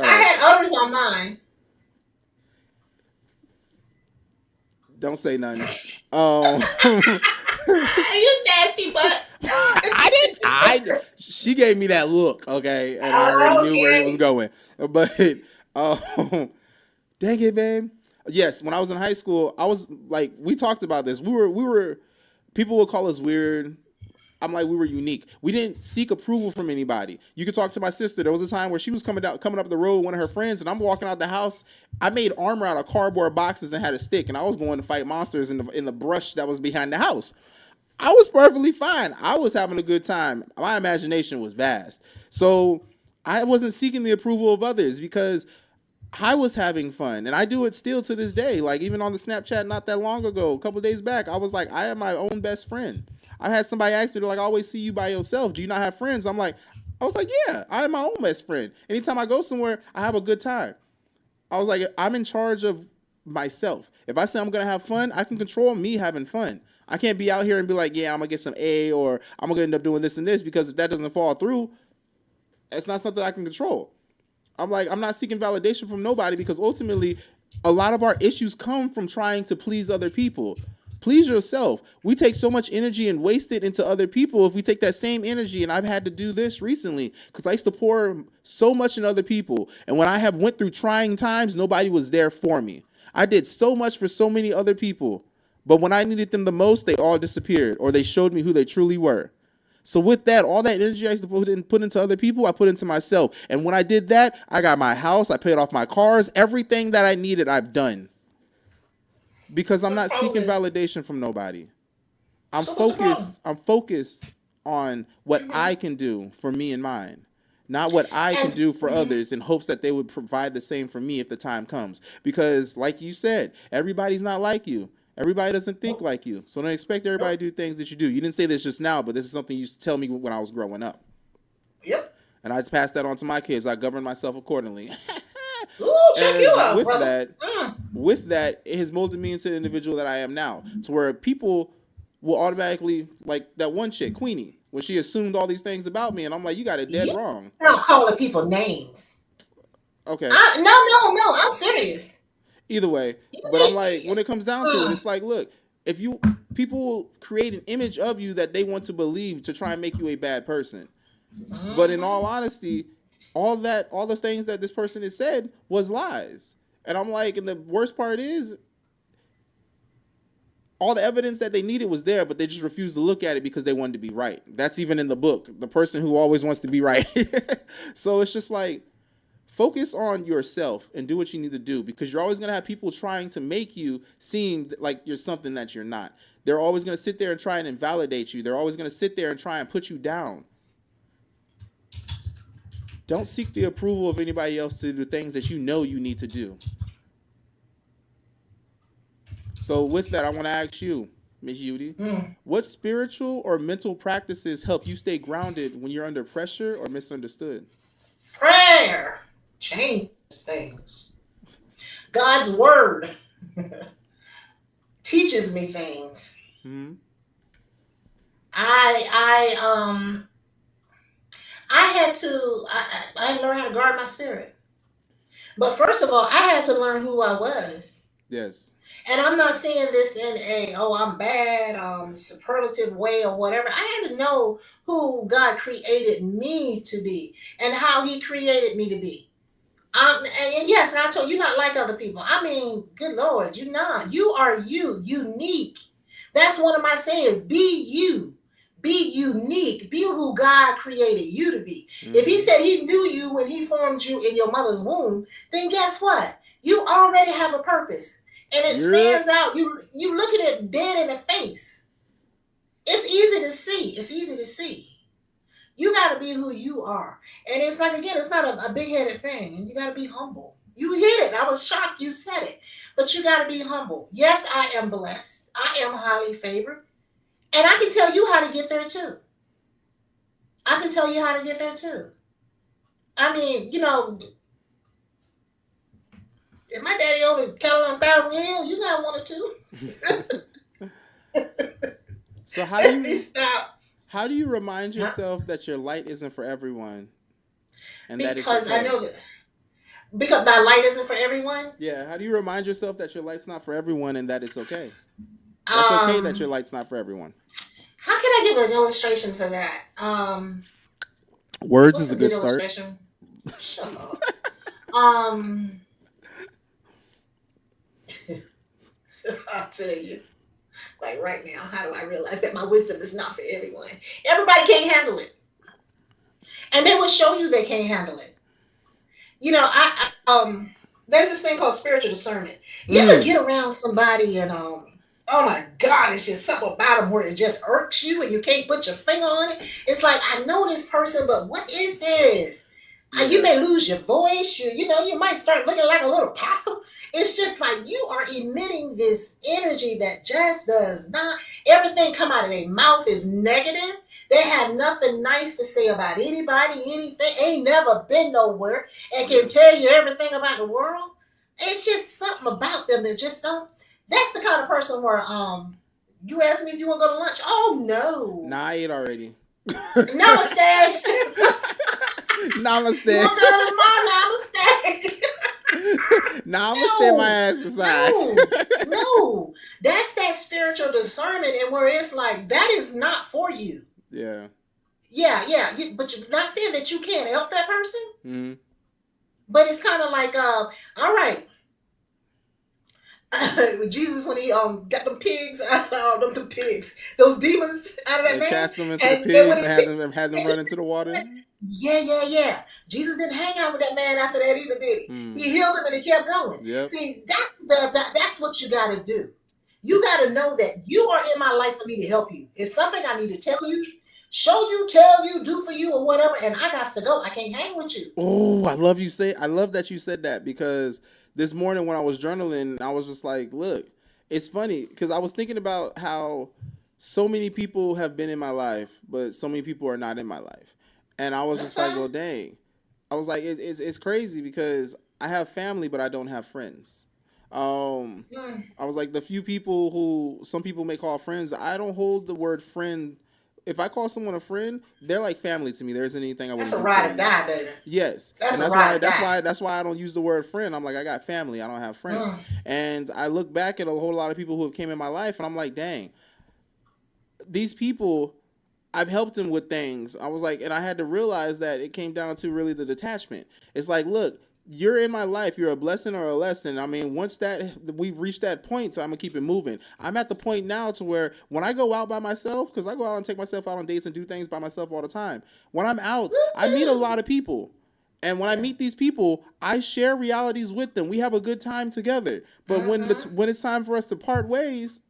I had udders on mine. Don't say nothing. You nasty butt. She gave me that look, okay, and I already knew where it was going. But dang it, babe. Yes, when I was in high school, I was like, we talked about this. We were people would call us weird. I'm like, we were unique. We didn't seek approval from anybody. You could talk to my sister. There was a time where she was coming up the road with one of her friends, and I'm walking out the house. I made armor out of cardboard boxes and had a stick, and I was going to fight monsters in the brush that was behind the house. I was perfectly fine. I was having a good time. My imagination was vast. So I wasn't seeking the approval of others because I was having fun, and I do it still to this day. Like even on the Snapchat not that long ago, a couple of days back, I was like, I am my own best friend. I had somebody ask me, they're like, I always see you by yourself. Do you not have friends? I was like, yeah, I am my own best friend. Anytime I go somewhere, I have a good time. I was like, I'm in charge of myself. If I say I'm going to have fun, I can control me having fun. I can't be out here and be like, yeah, I'm going to get some A or I'm going to end up doing this and this, because if that doesn't fall through, it's not something I can control. I'm like, I'm not seeking validation from nobody, because ultimately a lot of our issues come from trying to please other people. Please yourself. We take so much energy and waste it into other people. If we take that same energy, and I've had to do this recently because I used to pour so much in other people. And when I have went through trying times, nobody was there for me. I did so much for so many other people, but when I needed them the most, they all disappeared, or they showed me who they truly were. So with that, all that energy I used to put into other people, I put into myself. And when I did that, I got my house, I paid off my cars, everything that I needed, I've done. Because I'm not seeking validation from nobody. I'm focused on what I can do for me and mine, not what I can do for others in hopes that they would provide the same for me if the time comes. Because like you said, everybody's not like you. Everybody doesn't think like you. So don't expect everybody to do things that you do. You didn't say this just now, but this is something you used to tell me when I was growing up. Yep. And I just pass that on to my kids. I govern myself accordingly. Ooh, check you And out, brother. with that, it has molded me into the individual that I am now. To where people will automatically, like that one chick, Queenie, when she assumed all these things about me, and I'm like, you got it dead You wrong. not calling people names. Okay. No, I'm serious. Either way, You but I'm like, need, when it comes down to it, it's like, look, if you people create an image of you that they want to believe to try and make you a bad person. But in all honesty, all the things that this person has said was lies. And I'm like, and the worst part is, all the evidence that they needed was there, but they just refused to look at it because they wanted to be right. That's even in the book, the person who always wants to be right. So it's just like, focus on yourself and do what you need to do, because you're always going to have people trying to make you seem like you're something that you're not. They're always going to sit there and try and invalidate you. They're always going to sit there and try and put you down. Don't seek the approval of anybody else to do things that you know you need to do. So with that, I want to ask you, Ms. Yudi, what spiritual or mental practices help you stay grounded when you're under pressure or misunderstood? prayer changes things. God's word teaches me things. Mm-hmm. I had to learn how to guard my spirit. But first of all, I had to learn who I was. Yes. And I'm not saying this in a I'm bad superlative way or whatever. I had to know who God created me to be and how He created me to be. And yes, and I told you, you're not like other people. I mean, good Lord, you're not. You are you, unique. That's one of my sayings. Be you. Be unique. Be who God created you to be. Mm-hmm. If He said He knew you when He formed you in your mother's womb, then guess what? You already have a purpose. And it stands out. You look at it dead in the face. It's easy to see. It's easy to see. You got to be who you are. And it's like, again, it's not a big-headed thing. And you got to be humble. You hit it. I was shocked you said it. But you got to be humble. Yes, I am blessed. I am highly favored. And I can tell you how to get there too. I can tell you how to get there too. I mean, if my daddy only counted on 1,000 hills, you got one or two. So how do you remind yourself that your light isn't for everyone? And because I know that. Because my light isn't for everyone? Yeah. How do you remind yourself that your light's not for everyone and that it's okay? That's okay that your light's not for everyone. How can I give an illustration for that? Words is a good start. Shut up. I'll tell you. Like right now, how do I realize that my wisdom is not for everyone? Everybody can't handle it. And they will show you they can't handle it. There's this thing called spiritual discernment. You ever get around somebody and oh my God, it's just something about them where it just irks you and you can't put your finger on it. It's like, I know this person, but what is this? Yeah. You may lose your voice. You might start looking like a little possum. It's just like you are emitting this energy that just does not, everything come out of their mouth is negative. They have nothing nice to say about anybody, anything, ain't never been nowhere and can tell you everything about the world. It's just something about them that just don't. That's the kind of person where you ask me if you want to go to lunch. Oh no. Nah, I ate already. Namaste. Namaste. You want to go to the mall? Namaste. Now I'm gonna stand my ass aside. No. That's that spiritual discernment, and where it's like that is not for you. Yeah. But you're not saying that you can't help that person. Mm-hmm. But it's kind of like, all right. Jesus, when he got them pigs out of them pigs, those demons out of that man, cast them into the pigs and had them run into the water. Yeah. Jesus didn't hang out with that man after that either, did he? He healed him and he kept going. Yep. See, that's what you got to do. You got to know that you are in my life for me to help you. It's something I need to tell you, show you, tell you, do for you, or whatever. And I got to go. I can't hang with you. Oh, I love that you said that, because this morning when I was journaling, I was just like, look, it's funny because I was thinking about how so many people have been in my life, but so many people are not in my life. And I was That's just like, fine. well, dang. I was like, it's crazy because I have family, but I don't have friends. Mm, I was like, the few people who some people may call friends, I don't hold the word friend. If I call someone a friend, they're like family to me. There isn't anything I that's wouldn't a do for ride or you. die, baby. Yes, That's and a ride or die. that's why I don't use the word friend. I'm like, I got family. I don't have friends. Mm. And I look back at a whole lot of people who have came in my life, and I'm like, dang, these people, I've helped them with things. I was like, and I had to realize that it came down to really the detachment. It's like, look, you're in my life. You're a blessing or a lesson. I mean, once that we've reached that point, so I'm gonna keep it moving. I'm at the point now to where when I go out by myself, because I go out and take myself out on dates and do things by myself all the time. When I'm out, I meet a lot of people. And when I Yeah. meet these people, I share realities with them. We have a good time together. But Mm-hmm. when it's time for us to part ways,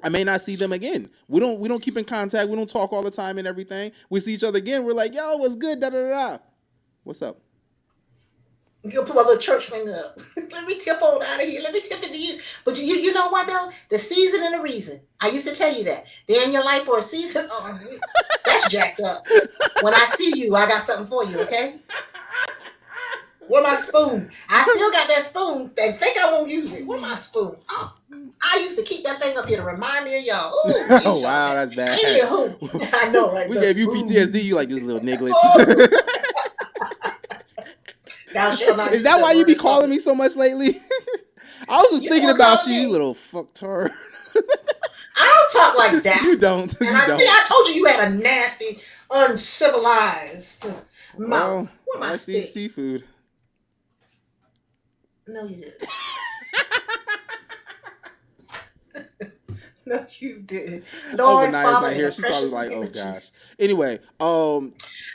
I may not see them again. We don't keep in contact. We don't talk all the time and everything. We see each other again. We're like, yo, what's good? Da da da. What's up? You put my little church finger up. Let me tip on out of here. Let me tip into you. But you know what though? The season and the reason. I used to tell you that. They're in your life for a season. Oh, that's jacked up. When I see you, I got something for you, okay? Where my spoon? I still got that spoon and think I won't use it. Where my spoon? Oh, I used to keep that thing up here to remind me of y'all. Oh, Oh geez, y'all. wow, that's bad. Anywho, I know, right? We The gave you PTSD. spoon. You like these little nigglets. Oh, thou shalt not Is use that that why you word be in calling public. me so much lately? I was just You the thinking one about calling you, you me. little fucktard. I don't talk like that. You don't. And You I see, don't. I told you you had a nasty, uncivilized Well, mouth. Where my I see stick? seafood. No, you didn't. No, you didn't. Oh, but Lord, Naya's Father, not in here. the She's probably precious like, name oh of gosh. Jesus. Anyway,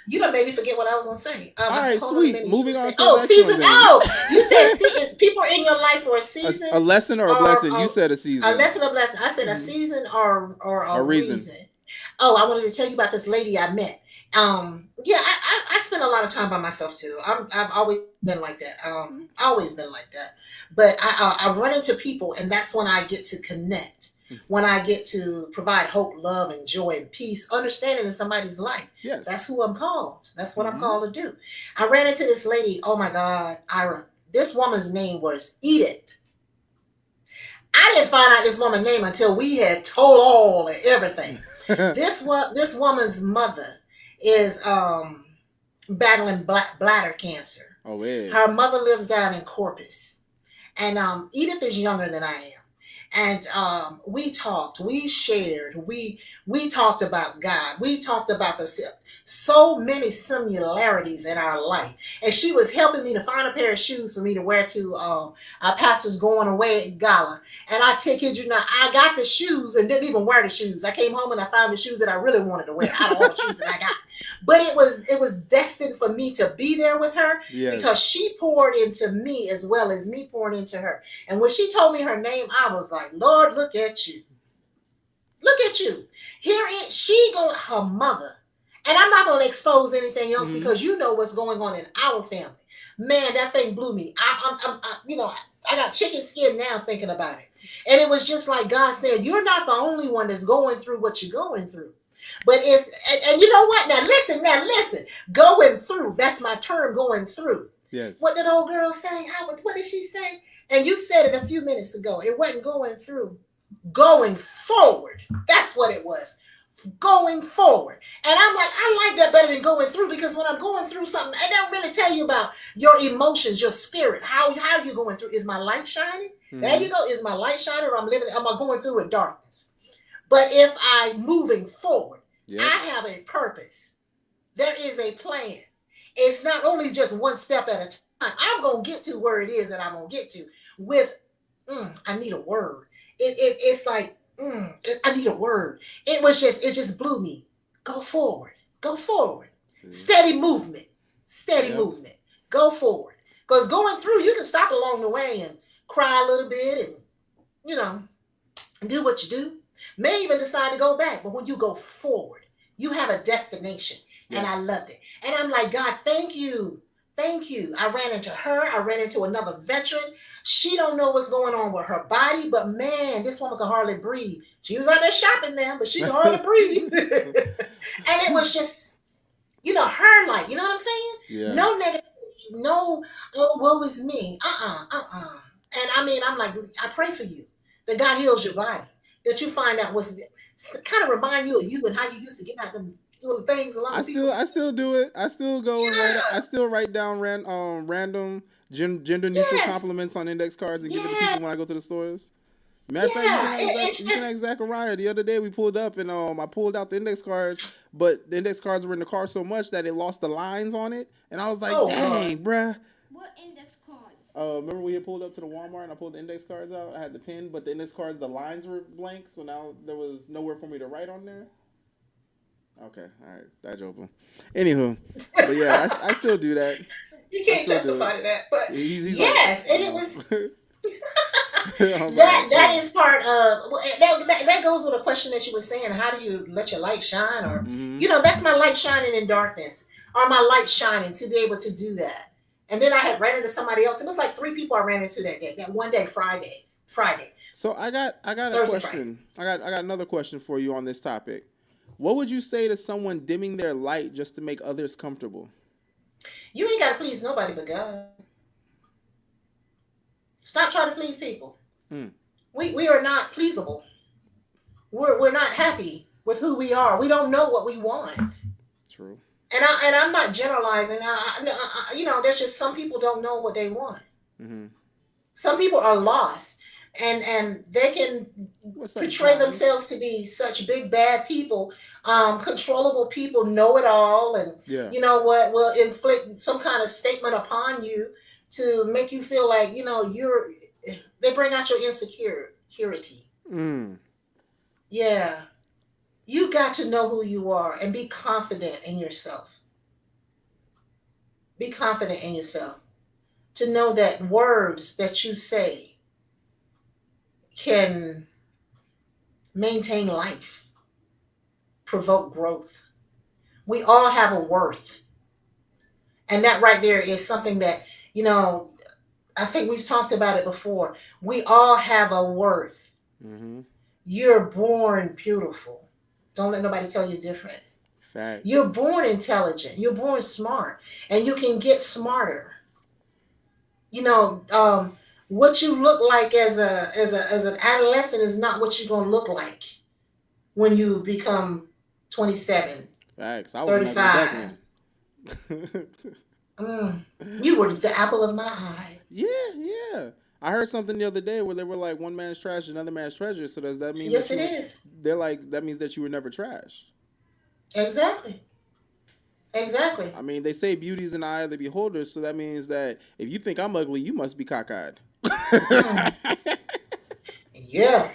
You done made me forget what I was gonna say. all I said, right, hold on a sweet. minute. You Moving was on saying, to the oh, next one season. then. Oh, you said people are in your life for a A season lesson or a or blessing? You said a a season. lesson or blessing. I said a Mhm. season or A a reason. reason. Oh, I wanted to tell you about this lady I met. Yeah, I spend a lot of time by myself too. I've always been like that. Always been like that. But I run into people, and that's when I get to connect. When I get to provide hope, love, and joy and peace, understanding in somebody's life. Yes. That's who I'm called. That's what I'm Mm-hmm. called to do. I ran into this lady. Oh my God, Ira. This woman's name was Edith. I didn't find out this woman's name until we had told all and everything. This woman's mother is battling bladder cancer. Oh yeah. Her mother lives down in Corpus, and Edith is younger than I am. And we talked, we shared, we talked about God, we talked about so many similarities in our life. And she was helping me to find a pair of shoes for me to wear to our pastor's going away gala. And I take it, you know, I got the shoes and didn't even wear the shoes. I came home and I found the shoes that I really wanted to wear out of all the shoes that I got. But it was destined for me to be there with her Yes. because she poured into me as well as me pouring into her. And when she told me her name, I was like, Lord, look at you. Look at you. She go her mother. And I'm not going to expose anything else Mm-hmm. because you know what's going on in our family. Man, that thing blew me. I got chicken skin now thinking about it. And it was just like God said, you're not the only one that's going through what you're going through. But and you know what? Now listen. Going through, that's my term, going through. Yes. What did old girl say? What did she say? And you said it a few minutes ago. It wasn't going through. Going forward. That's what it was. Going forward. And I'm like, I like that better than going through because when I'm going through something, I don't really tell you about your emotions, your spirit. How you going through? Is my light shining? Mm-hmm. There you go. Is my light shining or am I going through with darkness? But if I'm moving forward, Yep. I have a purpose. There is a plan. It's not only just one step at a time. I'm going to get to where it is that I'm going to get to with, I need a word. It's like, I need a word. It just blew me. Go forward. Go forward. Steady movement. Steady movement. Go forward. Because going through, you can stop along the way and cry a little bit and, you know, do what you do. May even decide to go back. But when you go forward, you have a destination. Yes. And I loved it. And I'm like, God, thank you. Thank you. I ran into her. I ran into another veteran. She don't know what's going on with her body, but man, this woman can hardly breathe. She was out there shopping now, but she can hardly breathe. And it was just her light. You know what I'm saying? Yeah. No negativity, no, oh, woe is me. And I mean, I'm like, I pray for you that God heals your body, that you find out what's kind of remind you of you and how you used to get out them little things along I with people. still I still do it. I still go and write. I Yeah, still write down random gender neutral yes, compliments on index cards and give it to yeah, people when I go to the stores. Matter of fact, yeah. It's You can just, ask Zachariah. The other day we pulled up and I pulled out the index cards, but the index cards were in the car so much that it lost the lines on it, and I was like, oh Lord. "Dang, bruh." What index cards? Remember we had pulled up to the Walmart and I pulled the index cards out. I had the pin, but the index cards, the lines were blank, so now there was nowhere for me to write on there. Okay, all right, that's open. Anywho, but yeah, I still do that. You I can't still do it. justify that, but He's like, yes, and it no. was I was like, that okay. is part of well, that goes with a question that you were saying. How do you let your light shine? Or Mm-hmm. that's my light shining in darkness, or my light shining to be able to do that. And then I had ran into somebody else. It was like three people I ran into that day. That one day, Friday, So I got a Thursday, Friday. question. I got another question for you on this topic. What would you say to someone dimming their light just to make others comfortable? You ain't got to please nobody but God. Stop trying to please people. Mm, We are not pleasable. We're not happy with who we are. We don't know what we want. true. And I'm not generalizing. There's just some people don't know what they want. Mm-hmm. Some people are lost, and they can What's up, portray Johnny? themselves to be such big bad people, controllable people, know it all, and Yeah. you know what will inflict some kind of statement upon you to make you feel like you're. They bring out your insecurity. Mm. Yeah, you got to know who you are and be confident in yourself. Be confident in yourself to know that words that you say can maintain life, provoke growth. We all have a worth. And that right there is something that, you know, I think we've talked about it before. We all have a worth. Mm-hmm. You're born beautiful. Don't let nobody tell you different. You're Facts. born intelligent. You're born smart. And you can get smarter. You know, what you look like as an adolescent is not what you're gonna look like when you become 27, Facts. I was an ugly 35. duckling. Mm. You were the apple of my eye. Yeah, yeah. I heard something the other day where they were like, one man's trash is another man's treasure. So does that mean that Yes, it you? is. They're like, that means that you were never trash. Exactly. Exactly. I mean, they say beauty is in the eye of the beholder, so that means that if you think I'm ugly, you must be cockeyed. Mm. Yeah.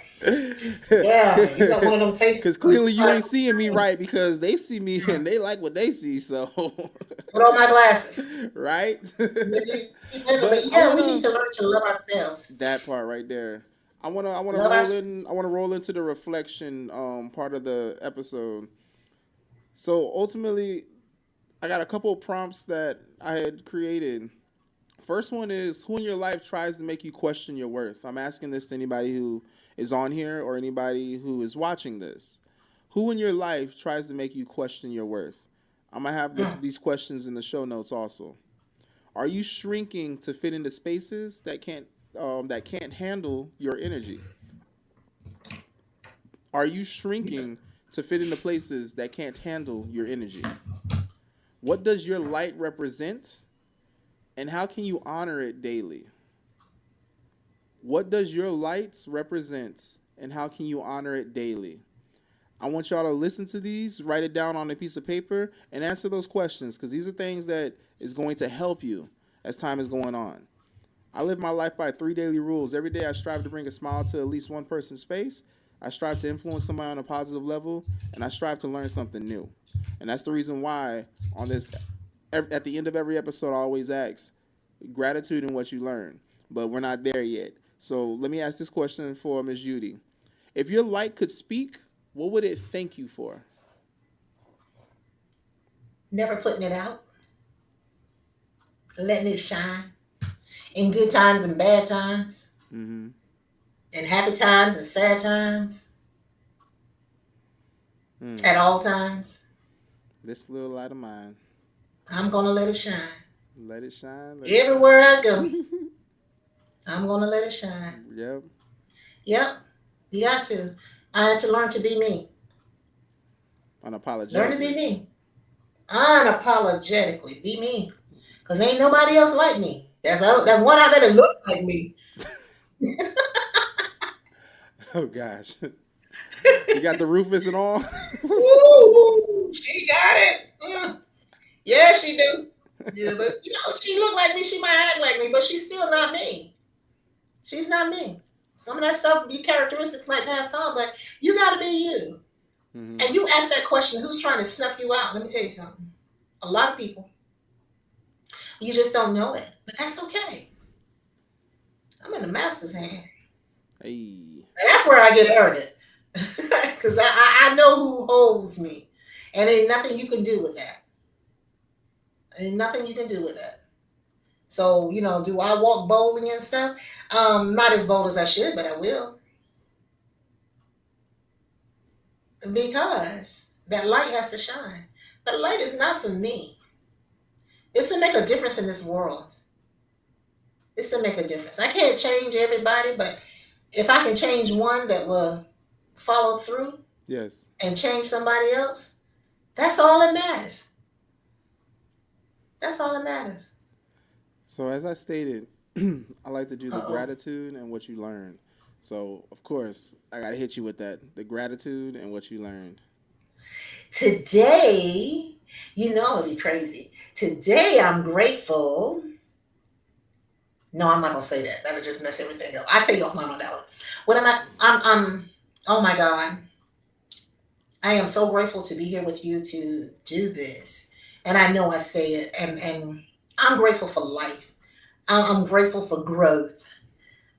Yeah. You got one of them faces. Because clearly you ain't seeing me right because they see me and they like what they see. So, Put on my glasses. right? But But I yeah, we need wanna to learn to love ourselves. that part right there. I wanna Love roll in. ourselves. I wanna roll into the reflection part of the episode. So ultimately, I got a couple of prompts that I had created. First one is, who in your life tries to make you question your worth? I'm asking this to anybody who is on here or anybody who is watching this. Who in your life tries to make you question your worth? I'm gonna have Mm. these questions in the show notes also. Are you shrinking to fit into spaces that can't handle your energy? Are you shrinking to fit into places that can't handle your energy? What does your light represent, and how can you honor it daily? What does your light represent, and how can you honor it daily? I want y'all to listen to these, write it down on a piece of paper, and answer those questions because these are things that is going to help you as time is going on. I live my life by 3 daily rules. Every day I strive to bring a smile to at least one person's face. I strive to influence somebody on a positive level, and I strive to learn something new. And that's the reason why on this, at the end of every episode, I always ask gratitude and what you learn. But we're not there yet. So let me ask this question for Ms. Judy. If your light could speak, what would it thank you for? Never putting it out, letting it shine in good times and bad times, Mm-hmm. in happy times and sad times, Mm. at all times. This little light of mine. I'm gonna let it shine. Let it shine. Let it Everywhere I go, shine. I'm gonna let it shine. Yep. Yep, you got to. I had to learn to be me. Learn to be Unapologetically. me. Unapologetically, be me. Cause ain't nobody else like me. That's one out there that look like me. Oh gosh. You got the Rufus and all? Ooh, she got it. Yeah, she do. Yeah, but she look like me. She might act like me, but she's still not me. She's not me. Some of that stuff, your characteristics might pass on, but you got to be you. Hmm. And you ask that question, who's trying to snuff you out? Let me tell you something. A lot of people. You just don't know it, but that's okay. I'm in the master's hand, Hey. and that's where I get arrogant because I know who holds me, and ain't nothing you can do with that. Ain't nothing you can do with that. So, do I walk boldly and stuff? Not as bold as I should, but I will. Because that light has to shine. That light is not for me. It's to make a difference in this world. It's to make a difference. I can't change everybody, but if I can change one that will follow through Yes. and change somebody else, that's all that matters. That's all that matters. So as I stated, I like to do the Uh-oh. gratitude and what you learned. So of course I gotta hit you with that. The gratitude and what you learned. Today, it'd be crazy. Today, I'm grateful. No, I'm not gonna say that. That'll just mess everything up. I'll tell you offline on that one. What am I? Oh my God. I am so grateful to be here with you to do this. And I know I say it, and I'm grateful for life. I'm grateful for growth.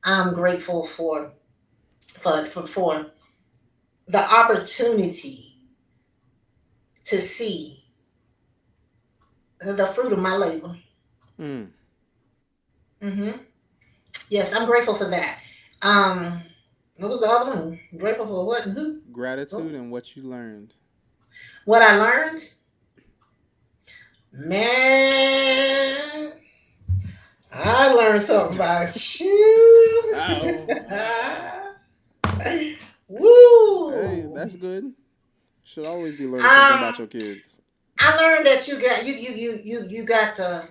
I'm grateful for the opportunity to see the fruit of my labor. Mm. Hmm. Yes, I'm grateful for that. Um, what was the other one? Grateful for what and who? Gratitude Oh. and what you learned. What I learned, man, I learned something about you. Oh. Hey, Woo! that's good. Should always be learning something about Um, your kids. I learned that you got to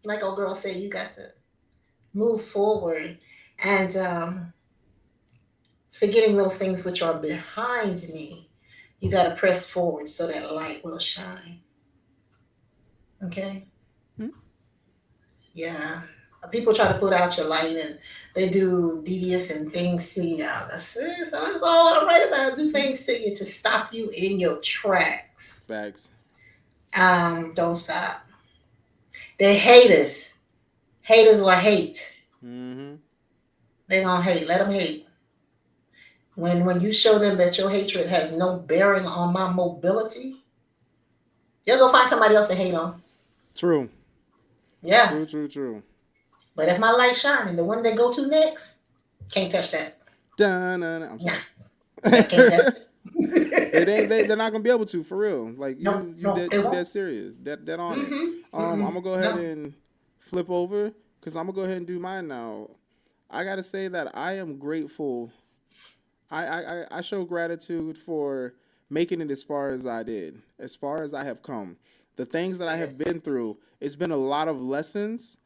like old girl said, you got to move forward and forgetting those things which are behind me. You got to press forward so that light will shine. Okay. Hmm? Yeah. People try to put out your light and they do devious and things to you. That's all I'm right about. Do things to you to stop you in your tracks. Facts. Don't stop. They're haters. Haters will hate. Mm-hmm. They're gonna hate. Let them hate. When you show them that your hatred has no bearing on my mobility, they'll go find somebody else to hate on. True. Yeah. True, true, true. But if my light shining, the one they go to next, can't touch that. Dun, dun, dun. I'm Nah. sorry. Yeah, can't touch They're it. not gonna be able to, for real. Like No, no, they you dead won't. serious. Dead on it. Mm-hmm. I'm Mm-mm. gonna go ahead No. and flip over because I'm gonna go ahead and do mine now. I gotta say that I am grateful. I show gratitude for making it as far as I did, as far as I have come. The things that I have Yes. been through, it's been a lot of lessons,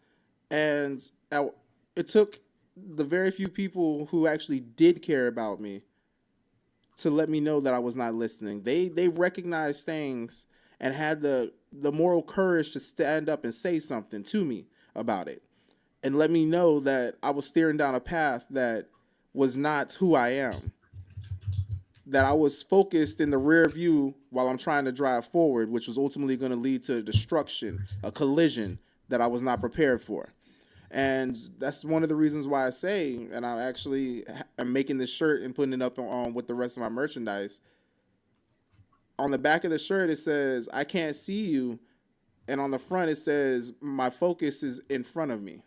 and it took the very few people who actually did care about me to let me know that I was not listening. They recognized things and had the moral courage to stand up and say something to me about it and let me know that I was steering down a path that was not who I am. That I was focused in the rear view while I'm trying to drive forward, which was ultimately going to lead to destruction, a collision that I was not prepared for. And that's one of the reasons why I say, and I actually am making this shirt and putting it up on with the rest of my merchandise. On the back of the shirt, it says, I can't see you. And on the front, it says, my focus is in front of me.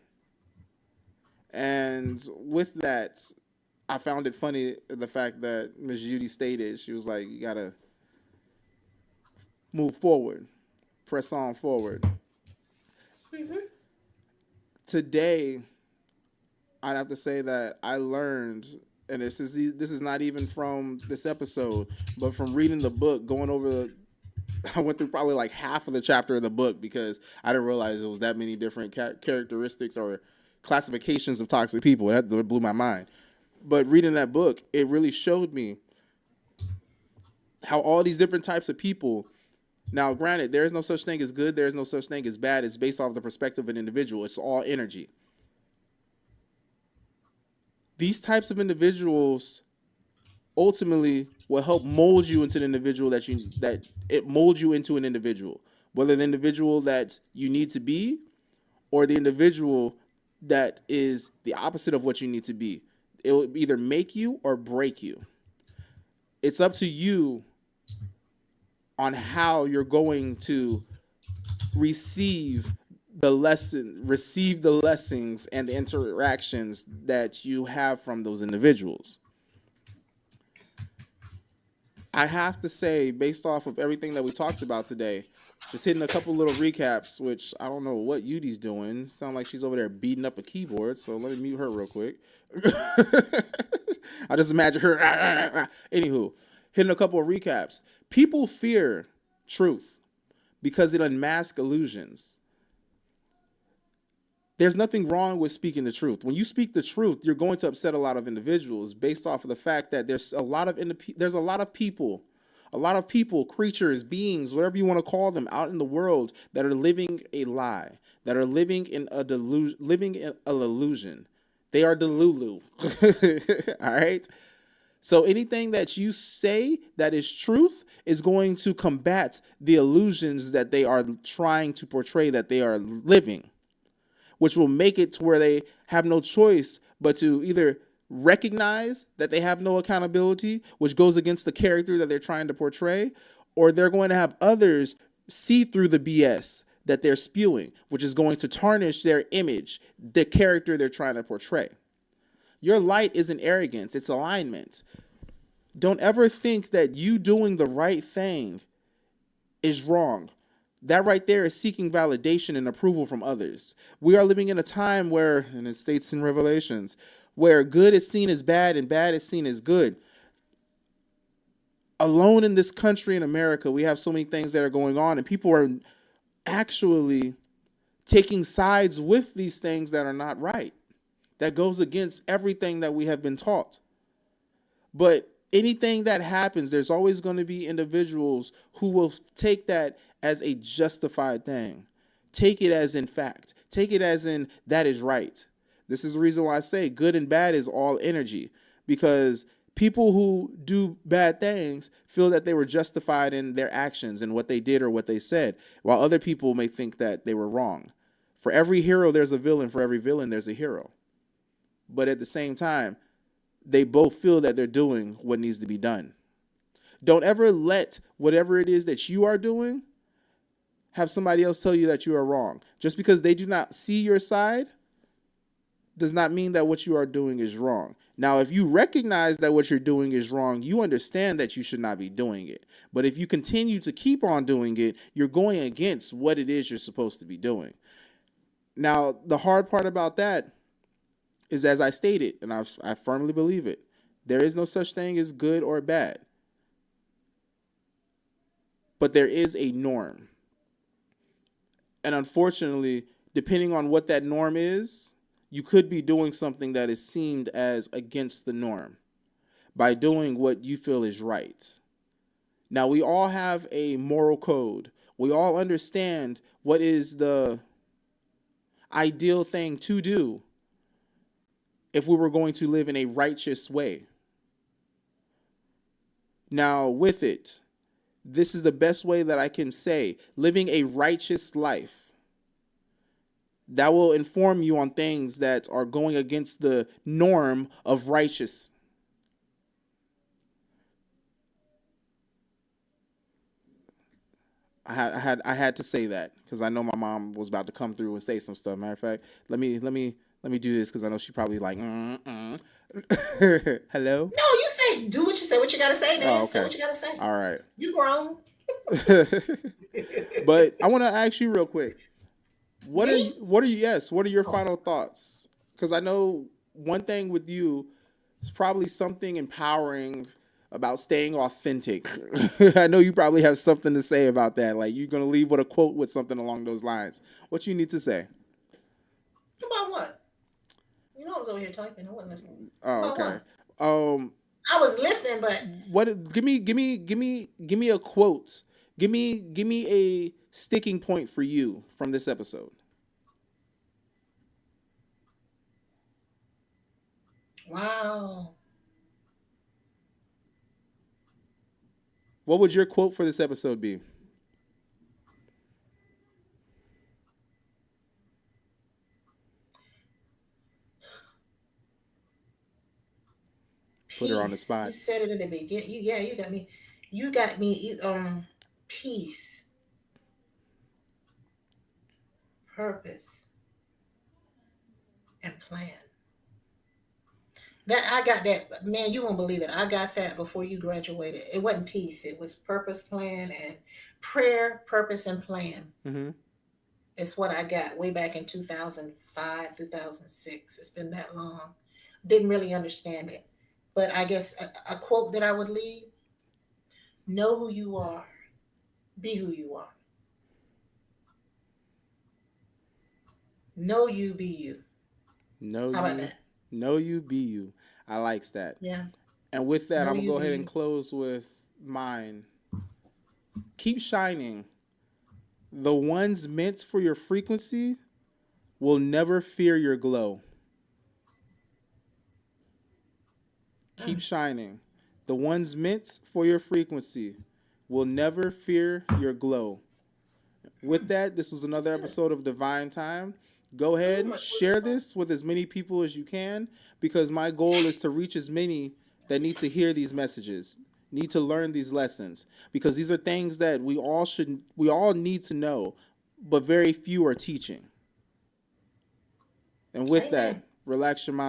And with that, I found it funny the fact that Miss Judy stated, she was like, you gotta move forward, press on forward. Mm-hmm. Today, I'd have to say that I learned, and this is not even from this episode, but from reading the book, going over the. I went through probably like half of the chapter of the book because I didn't realize it was that many different characteristics or classifications of toxic people. That blew my mind. But reading that book, it really showed me how all these different types of people. Now, granted, there is no such thing as good. There is no such thing as bad. It's based off the perspective of an individual. It's all energy. These types of individuals ultimately will help mold you into the individual that it molds you into an individual, whether the individual that you need to be or the individual that is the opposite of what you need to be. It will either make you or break you. It's up to you on how you're going to receive the lessons and the interactions that you have from those individuals. I have to say, based off of everything that we talked about today, just hitting a couple little recaps, which I don't know what Yudi's doing. Sound like she's over there beating up a keyboard, so let me mute her real quick. I just imagine her. Anywho, hitting a couple of recaps. People fear truth because it unmasks illusions. There's nothing wrong with speaking the truth. When you speak the truth, you're going to upset a lot of individuals based off of the fact that there's a lot of people, creatures, beings, whatever you want to call them, out in the world that are living a lie, that are living in a illusion. They are delulu. All right. So anything that you say that is truth is going to combat the illusions that they are trying to portray that they are living, which will make it to where they have no choice but to either recognize that they have no accountability, which goes against the character that they're trying to portray, or they're going to have others see through the BS that they're spewing, which is going to tarnish their image, the character they're trying to portray. Your light isn't arrogance, it's alignment. Don't ever think that you doing the right thing is wrong. That right there is seeking validation and approval from others. We are living in a time where, and it states in Revelations, where good is seen as bad and bad is seen as good. Alone in this country in America, we have so many things that are going on, and people are actually taking sides with these things that are not right. That goes against everything that we have been taught. But anything that happens, there's always going to be individuals who will take that as a justified thing. Take it as in fact. Take it as in that is right. This is the reason why I say good and bad is all energy, because people who do bad things feel that they were justified in their actions and what they did or what they said, while other people may think that they were wrong. For every hero, there's a villain. For every villain, there's a hero. But at the same time, they both feel that they're doing what needs to be done. Don't ever let whatever it is that you are doing have somebody else tell you that you are wrong. Just because they do not see your side does not mean that what you are doing is wrong. Now, if you recognize that what you're doing is wrong, you understand that you should not be doing it. But if you continue to keep on doing it, you're going against what it is you're supposed to be doing. Now, the hard part about that is, as I stated, and I firmly believe it, there is no such thing as good or bad. But there is a norm. And unfortunately, depending on what that norm is, you could be doing something that is seen as against the norm by doing what you feel is right. Now, we all have a moral code. We all understand what is the ideal thing to do if we were going to live in a righteous way. Now, with it, this is the best way that I can say, living a righteous life. That will inform you on things that are going against the norm of righteous. I had to say that because I know my mom was about to come through and say some stuff. Matter of fact, let me do this because I know she probably like. Hello. No, you say do what you say. What you gotta say, man. Oh, okay. Say what you gotta say. All right. You grown. But I want to ask you real quick. What are Me? you, what are you yes, what are your Oh, final thoughts? Cuz I know one thing with you is probably something empowering about staying authentic. I know you probably have something to say about that. Like you're going to leave with a quote with something along those lines. What you need to say? about what? You know I was over here typing. I wasn't listening. Oh, About okay. what? Um I was listening, but what give me a quote. Give me a sticking point for you from this episode. wow. What would your quote for this episode be? Put her on the Peace. You spot. said it in the beginning. You got me. You got me. Peace, purpose, and plan. That I got that, man. You won't believe it. I got that before you graduated. It wasn't peace. It was purpose, plan, and prayer, purpose, and plan. Mm-hmm. It's what I got way back in 2005, 2006. It's been that long. Didn't really understand it, but I guess a quote that I would leave: Know who you are. Be who you are. Know you. Be you. Know How about you, that? know you, be you. I likes that. Yeah. And with that, Know I'm gonna you. go Be ahead and you. close with mine. Keep shining. The ones meant for your frequency will never fear your glow. Keep Mm. shining. The ones meant for your frequency will never fear your glow. With that, this was That's another good. episode of Divine Time. Go ahead, What you share got? this with as many people as you can because my goal is to reach as many that need to hear these messages, need to learn these lessons because these are things that we all need to know, but very few are teaching. And with that, Amen. relax your mind.